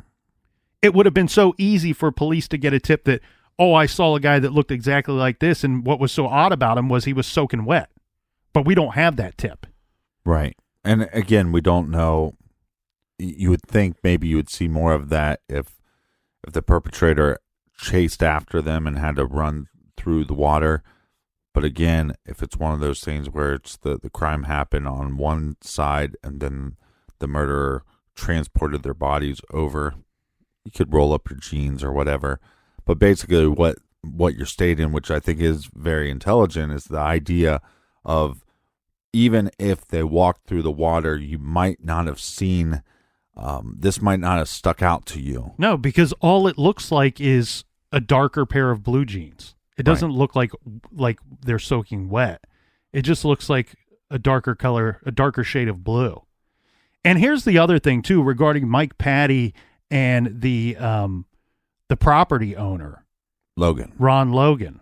it would have been so easy for police to get a tip that, oh, I saw a guy that looked exactly like this, and what was so odd about him was he was soaking wet. But we don't have that tip. Right. And again, we don't know. You would think maybe you would see more of that if the perpetrator chased after them and had to run through the water. But again, if it's one of those things where it's the crime happened on one side and then the murderer transported their bodies over, you could roll up your jeans or whatever. But basically what you're stating, which I think is very intelligent, is the idea of even if they walked through the water, you might not have seen, this might not have stuck out to you. No, because all it looks like is a darker pair of blue jeans. It doesn't look like they're soaking wet. It just looks like a darker color, a darker shade of blue. And here's the other thing too, regarding Mike Patty and the property owner, Ron Logan.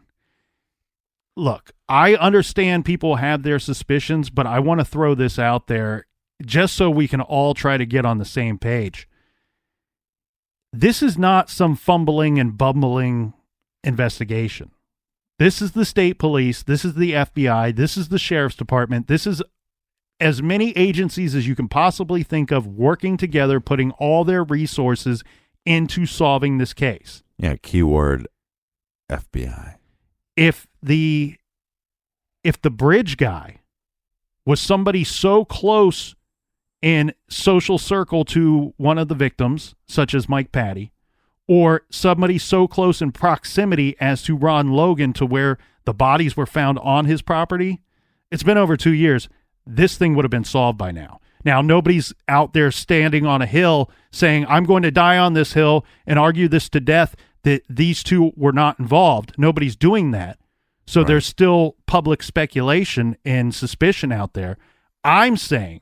Look, I understand people have their suspicions, but I want to throw this out there just so we can all try to get on the same page. This is not some fumbling and bumbling investigation. This is the state police. This is the FBI. This is the sheriff's department. This is as many agencies as you can possibly think of working together, putting all their resources into solving this case. Yeah, keyword FBI. If the bridge guy was somebody so close in social circle to one of the victims, such as Mike Patty, or somebody so close in proximity as to Ron Logan to where the bodies were found on his property, it's been over 2 years. This thing would have been solved by now. Now, nobody's out there standing on a hill saying, I'm going to die on this hill and argue this to death that these two were not involved. Nobody's doing that. So Right. There's still public speculation and suspicion out there. I'm saying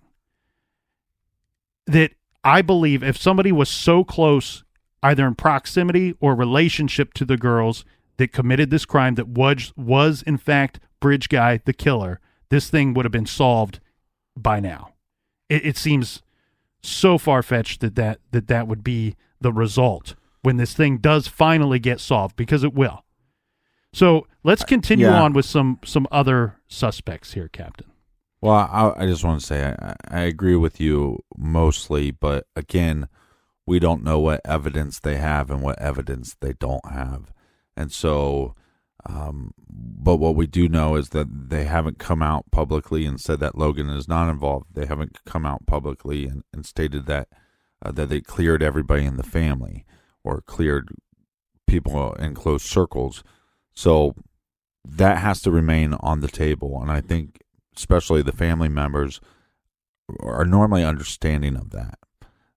that I believe if somebody was so close, either in proximity or relationship to the girls that committed this crime, that was in fact Bridge Guy, the killer, this thing would have been solved by now. It seems so far-fetched that would be the result when this thing does finally get solved, because it will. So let's continue on with some other suspects here, Captain. Well, I just want to say I agree with you mostly, but again, we don't know what evidence they have and what evidence they don't have. And so, but what we do know is that they haven't come out publicly and said that Logan is not involved. They haven't come out publicly and stated that they cleared everybody in the family or cleared people in close circles. So that has to remain on the table. And I think especially the family members are normally understanding of that.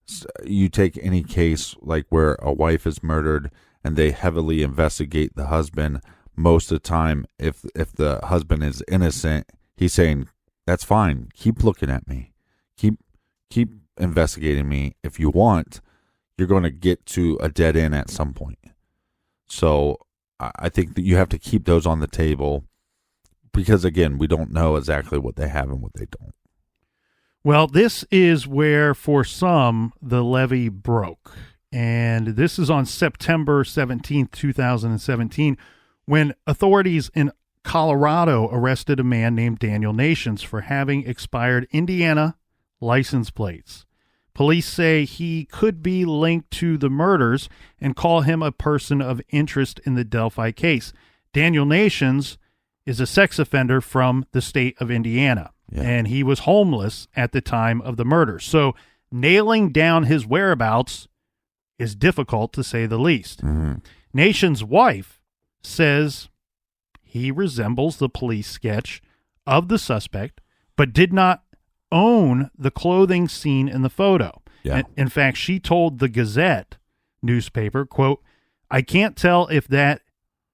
So you take any case like where a wife is murdered and they heavily investigate the husband. Most of the time, if the husband is innocent, he's saying, that's fine. Keep looking at me. Keep investigating me. If you want, you're going to get to a dead end at some point. So I think that you have to keep those on the table because, again, we don't know exactly what they have and what they don't. Well, this is where, for some, the levee broke. And this is on September 17th, 2017, when authorities in Colorado arrested a man named Daniel Nations for having expired Indiana license plates. Police say he could be linked to the murders and call him a person of interest in the Delphi case. Daniel Nations is a sex offender from the state of Indiana, and he was homeless at the time of the murder. So nailing down his whereabouts is difficult, to say the least. Mm-hmm. Nations' wife says he resembles the police sketch of the suspect, but did not own the clothing seen in the photo. Yeah. In fact, she told the Gazette newspaper, quote, I can't tell if that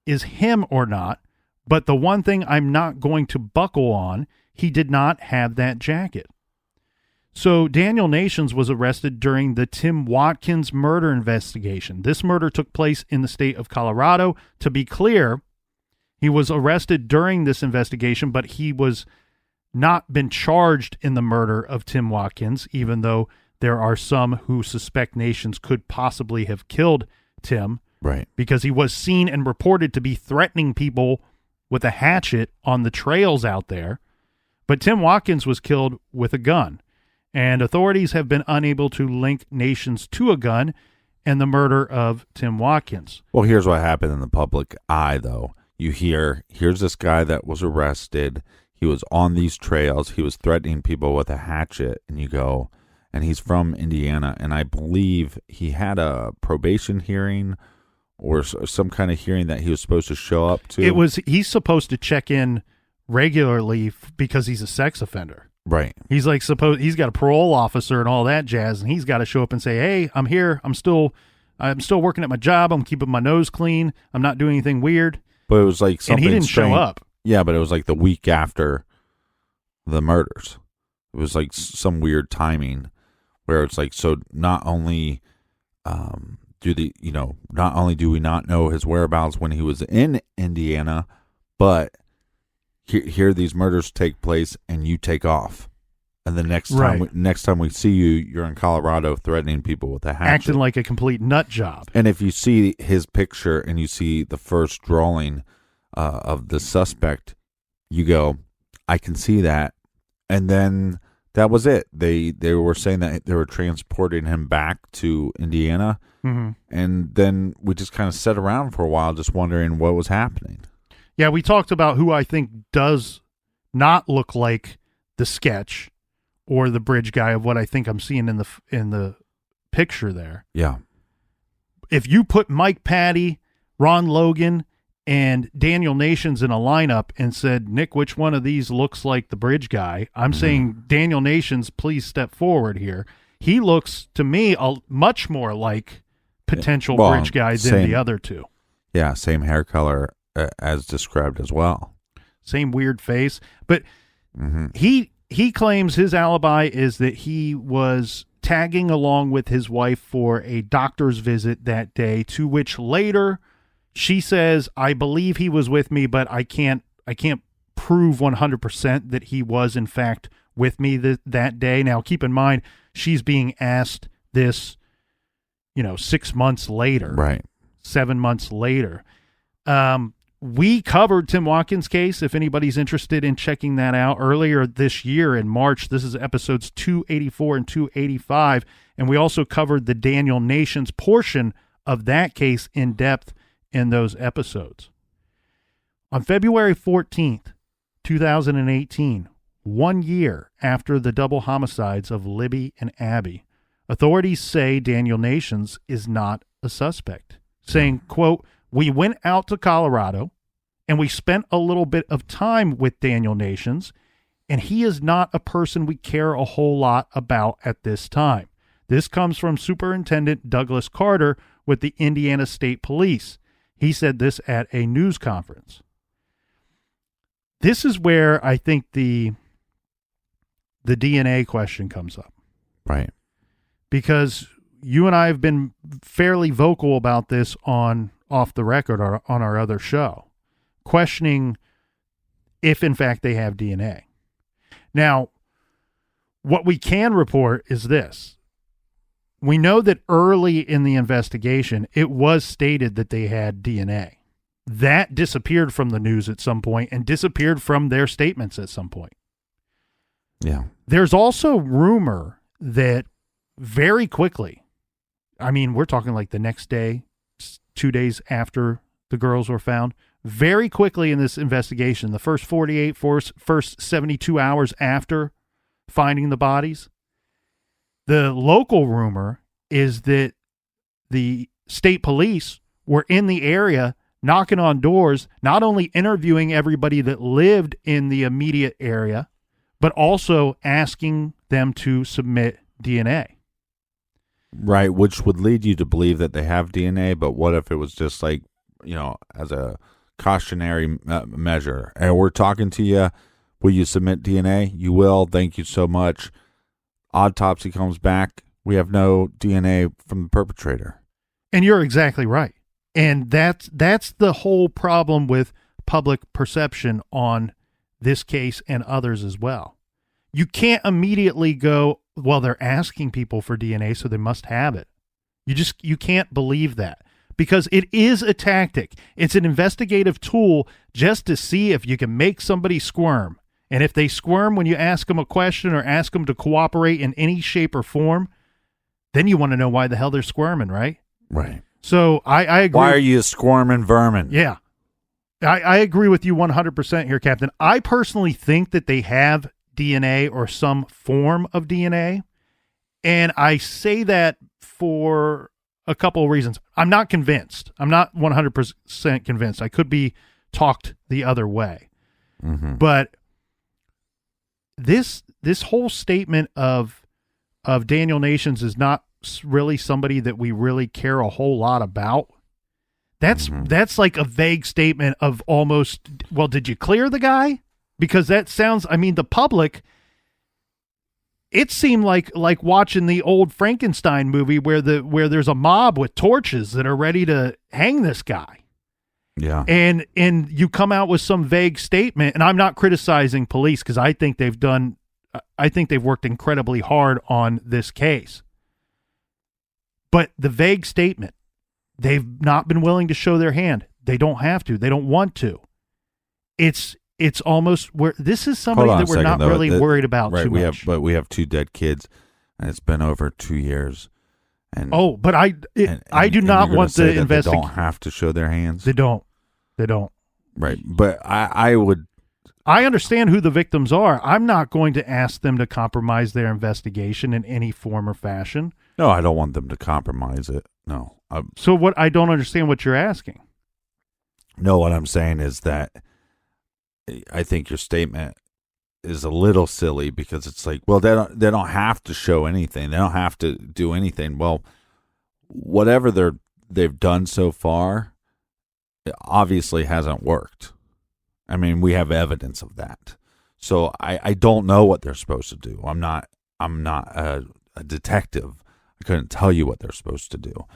is him or not, but the one thing I'm not going to buckle on, he did not have that jacket. So Daniel Nations was arrested during the Tim Watkins murder investigation. This murder took place in the state of Colorado. To be clear, he was arrested during this investigation, but he was not been charged in the murder of Tim Watkins, even though there are some who suspect Nations could possibly have killed Tim. Right. because he was seen and reported to be threatening people with a hatchet on the trails out there. But Tim Watkins was killed with a gun, and authorities have been unable to link Nations to a gun and the murder of Tim Watkins. Well, here's what happened in the public eye, though. You here's this guy that was arrested. He was on these trails. He was threatening people with a hatchet, and you go, and he's from Indiana, and I believe he had a probation hearing or some kind of hearing that he was supposed to show up to. He's supposed to check in regularly because he's a sex offender. Right. He's like he's got a parole officer and all that jazz, and he's got to show up and say, "Hey, I'm here. I'm still working at my job. I'm keeping my nose clean. I'm not doing anything weird." But it was like something and he didn't strange. show up. Yeah, but it was like the week after the murders. It was like some weird timing where it's like, so not only not only do we not know his whereabouts when he was in Indiana, but here these murders take place and you take off. And the next time we see you, you're in Colorado threatening people with a hatchet. Acting like a complete nut job. And if you see his picture and you see the first drawing of the suspect, you go, I can see that. And then that was it. They were saying that they were transporting him back to Indiana. Mm-hmm. And then we just kind of sat around for a while just wondering what was happening. Yeah, we talked about who I think does not look like the sketch or the bridge guy of what I think I'm seeing in the picture there. Yeah. If you put Mike Patty, Ron Logan, and Daniel Nations in a lineup and said, Nick, which one of these looks like the bridge guy? I'm saying Daniel Nations, please step forward here. He looks to me much more like potential bridge guy than the other two. Yeah, same hair color as described as well. Same weird face. But he claims his alibi is that he was tagging along with his wife for a doctor's visit that day, to which later she says, I believe he was with me, but I can't prove 100% that he was in fact with me that day. Now, keep in mind, she's being asked this, 6 months later. Right. 7 months later. We covered Tim Watkins' case, if anybody's interested in checking that out, earlier this year in March. This is episodes 284 and 285, and we also covered the Daniel Nations portion of that case in depth in those episodes. On February 14th, 2018, 1 year after the double homicides of Libby and Abby, authorities say Daniel Nations is not a suspect, saying, quote, we went out to Colorado and we spent a little bit of time with Daniel Nations, and he is not a person we care a whole lot about at this time. This comes from Superintendent Douglas Carter with the Indiana State Police. He said this at a news conference. This is where I think the DNA question comes up. Right. Because you and I have been fairly vocal about this off the record or on our other show, questioning if in fact they have DNA. Now, what we can report is this. We know that early in the investigation, it was stated that they had DNA. That disappeared from the news at some point and disappeared from their statements at some point. Yeah. There's also rumor that very quickly, I mean, we're talking like the next day, 2 days after the girls were found, very quickly in this investigation, the first 48, first 72 hours after finding the bodies, the local rumor is that the state police were in the area knocking on doors, not only interviewing everybody that lived in the immediate area, but also asking them to submit DNA. Right, which would lead you to believe that they have DNA, but what if it was just like, as a cautionary measure? And we're talking to you, will you submit DNA? You will, thank you so much. Autopsy comes back, we have no DNA from the perpetrator. And you're exactly right. And that's the whole problem with public perception on this case and others as well. You can't immediately go, well, they're asking people for DNA, so they must have it. You can't believe that, because it is a tactic. It's an investigative tool just to see if you can make somebody squirm. And if they squirm when you ask them a question or ask them to cooperate in any shape or form, then you want to know why the hell they're squirming, right? Right. So I agree. Why are you squirming vermin? Yeah. I agree with you 100% here, Captain. I personally think that they have DNA or some form of DNA. And I say that for a couple of reasons. I'm not convinced. I'm not 100% convinced. I could be talked the other way. Mm-hmm. But this whole statement of Daniel Nations is not really somebody that we really care a whole lot about. That's like a vague statement of almost, well, did you clear the guy? Because that sounds, I mean, the public, it seemed like watching the old Frankenstein movie where there's a mob with torches that are ready to hang this guy. Yeah. And you come out with some vague statement, and I'm not criticizing police because I think they've worked incredibly hard on this case. But the vague statement, they've not been willing to show their hand. They don't have to. They don't want to. It's almost where this is somebody that we're not really worried about too much. We have 2 dead kids, and it's been over 2 years. And but I do not want the investigation. They don't have to show their hands. They don't. Right, but I would. I understand who the victims are. I'm not going to ask them to compromise their investigation in any form or fashion. No, I don't want them to compromise it. No. So what? I don't understand what you're asking. No, what I'm saying is that I think your statement is a little silly because it's like, well, they don't have to show anything. They don't have to do anything. Well, whatever they've done so far, it obviously hasn't worked. I mean, we have evidence of that. So I don't know what they're supposed to do. I'm not a detective. I couldn't tell you what they're supposed to do.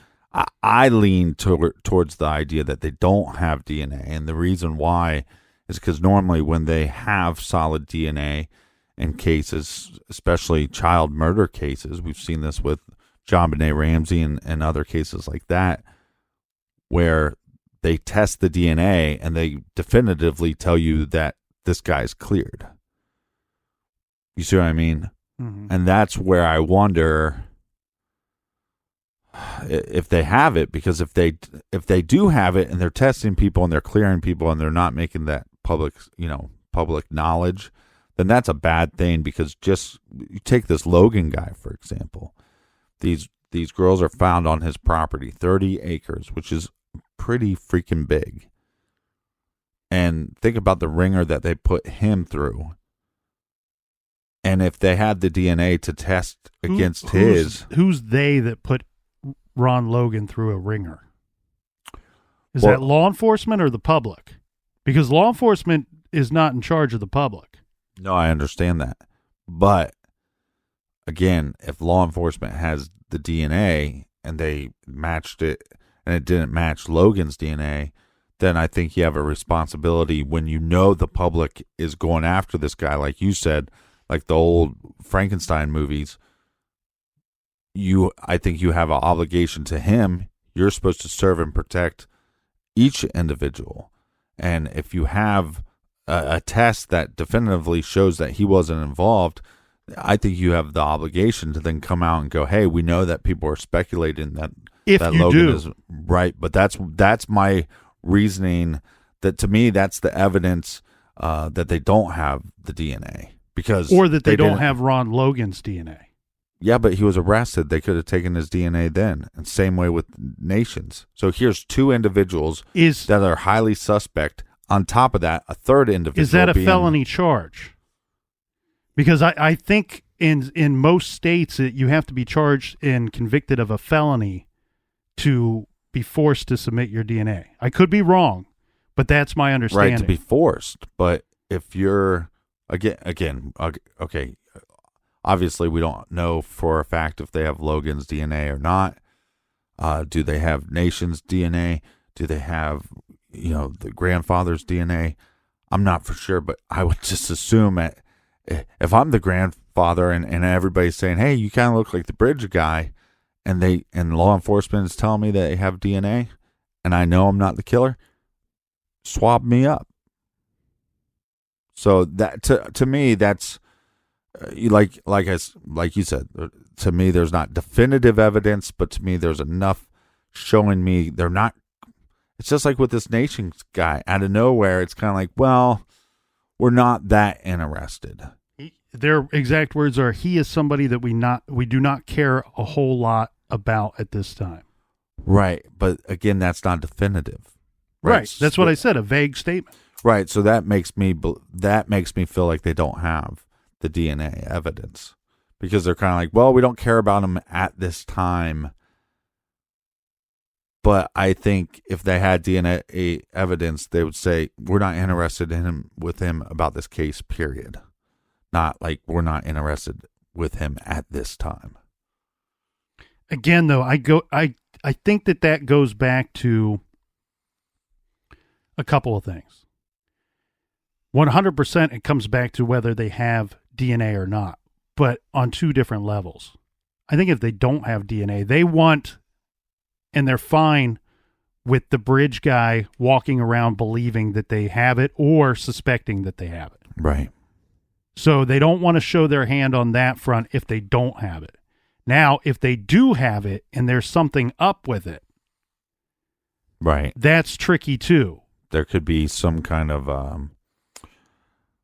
I lean towards the idea that they don't have DNA, and the reason why is because normally when they have solid DNA in cases, especially child murder cases, we've seen this with JonBenet Ramsey and other cases like that, where they test the DNA and they definitively tell you that this guy's cleared. You see what I mean? Mm-hmm. And that's where I wonder if they have it, because if they do have it and they're testing people and they're clearing people and they're not making that public knowledge, then that's a bad thing. Because just you take this Logan guy, for example. These girls are found on his property, 30 acres, which is pretty freaking big. And think about the ringer that they put him through. And if they had the DNA to test against who's they that put Ron Logan through a ringer? Is that law enforcement or the public? Because law enforcement is not in charge of the public. No, I understand that. But again, if law enforcement has the DNA and they matched it and it didn't match Logan's DNA, then I think you have a responsibility when you know the public is going after this guy, like you said, like the old Frankenstein movies. I think you have an obligation to him. You're supposed to serve and protect each individual. And if you have a test that definitively shows that he wasn't involved, I think you have the obligation to then come out and go, hey, we know that people are speculating that Logan is right. But that's my reasoning, that to me, that's the evidence that they don't have the DNA. Or that they don't have Ron Logan's DNA. Yeah, but he was arrested. They could have taken his DNA then. And same way with Nations. So here's 2 individuals that are highly suspect. On top of that, a third individual. Is that a felony charge? Because I think in most states you have to be charged and convicted of a felony to be forced to submit your DNA. I could be wrong, but that's my understanding. Right, to be forced. But if you're again, okay. Obviously, we don't know for a fact if they have Logan's DNA or not. Do they have Nation's DNA? Do they have, the grandfather's DNA? I'm not for sure, but I would just assume that if I'm the grandfather and everybody's saying, hey, you kind of look like the bridge guy, and law enforcement is telling me that they have DNA, and I know I'm not the killer, swab me up. So that to me, that's like you said, to me, there's not definitive evidence, but to me, there's enough showing me they're not. It's just like with this Nations guy out of nowhere. It's kind of like, well, we're not that interested. Their exact words are, "He is somebody that we do not care a whole lot about at this time." Right, but again, that's not definitive. Right. That's what I said. A vague statement. Right. So that makes me feel like they don't have the DNA evidence, because they're kind of like, well, we don't care about him at this time. But I think if they had DNA evidence, they would say, we're not interested with him about this case, period. Not like we're not interested with him at this time. Again, though, I think that goes back to a couple of things. 100% it comes back to whether they have DNA or not, but on two different levels. I think if they don't have DNA, they want, and they're fine with the bridge guy walking around believing that they have it or suspecting that they have it. Right. So they don't want to show their hand on that front if they don't have it. Now, if they do have it and there's something up with it, right, that's tricky too. There could be some kind of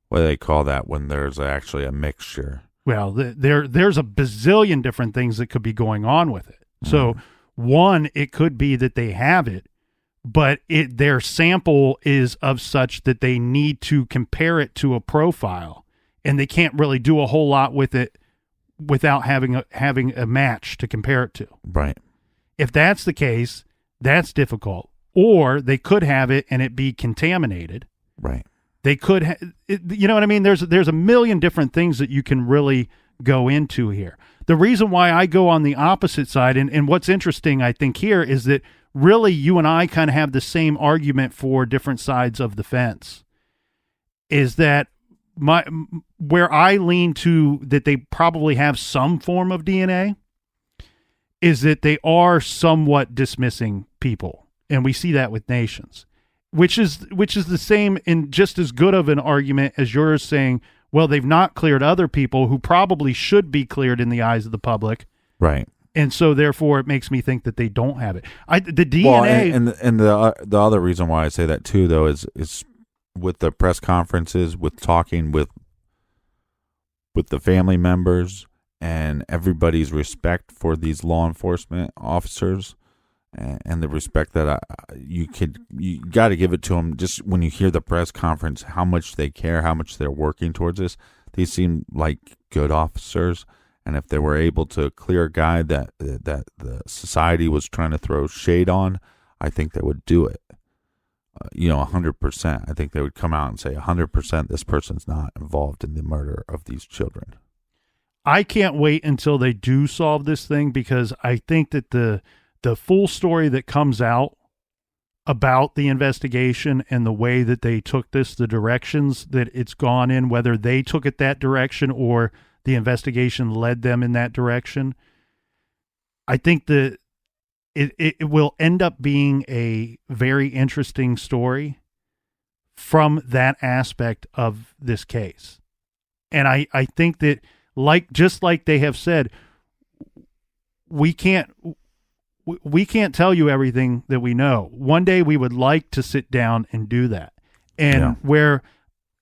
what do they call that when there's actually a mixture? Well, there's a bazillion different things that could be going on with it. So one, it could be that they have it, but their sample is of such that they need to compare it to a profile, and they can't really do a whole lot with it without having a match to compare it to. Right. If that's the case, that's difficult. Or they could have it and it be contaminated. Right. They could, you know what I mean? There's a million different things that you can really go into here. The reason why I go on the opposite side, and what's interesting, I think, here is that really you and I kind of have the same argument for different sides of the fence, is that where I lean to that they probably have some form of DNA is that they are somewhat dismissing people. And we see that with Nations, which is the same and just as good of an argument as yours saying, well, they've not cleared other people who probably should be cleared in the eyes of the public. Right. And so therefore it makes me think that they don't have it. The DNA. Well, the other reason why I say that too, though, is with the press conferences, with talking with the family members and everybody's respect for these law enforcement officers and the respect that you got to give it to them. Just when you hear the press conference, how much they care, how much they're working towards this, these seem like good officers. And if they were able to clear a guy that the society was trying to throw shade on, I think they would do it. 100%. I think they would come out and say 100% this person's not involved in the murder of these children. I can't wait until they do solve this thing, because I think that the full story that comes out about the investigation and the way that they took this, the directions that it's gone in, whether they took it that direction or the investigation led them in that direction, I think that it will end up being a very interesting story from that aspect of this case. And I think that just like they have said, we can't tell you everything that we know. One day we would like to sit down and do that. And where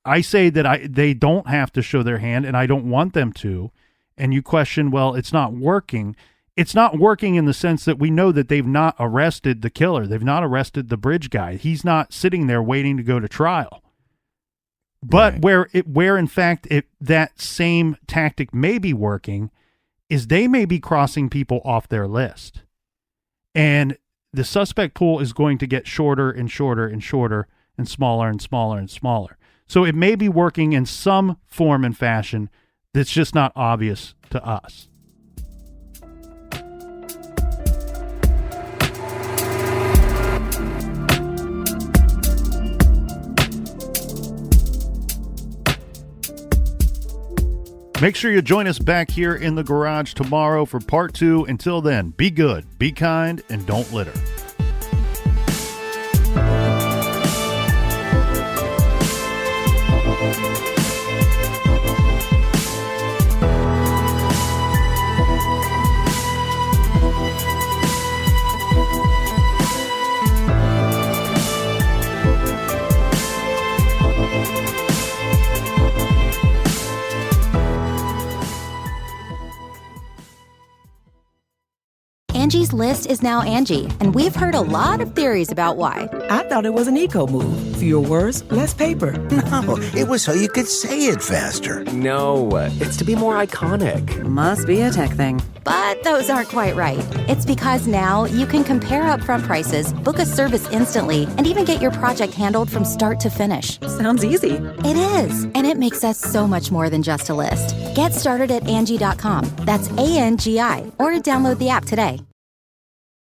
I say that they don't have to show their hand and I don't want them to, and you question, well, it's not working. It's not working in the sense that we know that they've not arrested the killer. They've not arrested the bridge guy. He's not sitting there waiting to go to trial. But right. where in fact that same tactic may be working is they may be crossing people off their list. And the suspect pool is going to get shorter and shorter and shorter and smaller and smaller and smaller. So it may be working in some form and fashion that's just not obvious to us. Make sure you join us back here in the garage tomorrow for part 2. Until then, be good, be kind, and don't litter. Angie's List is now Angie, and we've heard a lot of theories about why. I thought it was an eco move. Fewer words, less paper. No, it was so you could say it faster. No, it's to be more iconic. Must be a tech thing. But those aren't quite right. It's because now you can compare upfront prices, book a service instantly, and even get your project handled from start to finish. Sounds easy. It is, and it makes us so much more than just a list. Get started at Angie.com. That's ANGI, or download the app today.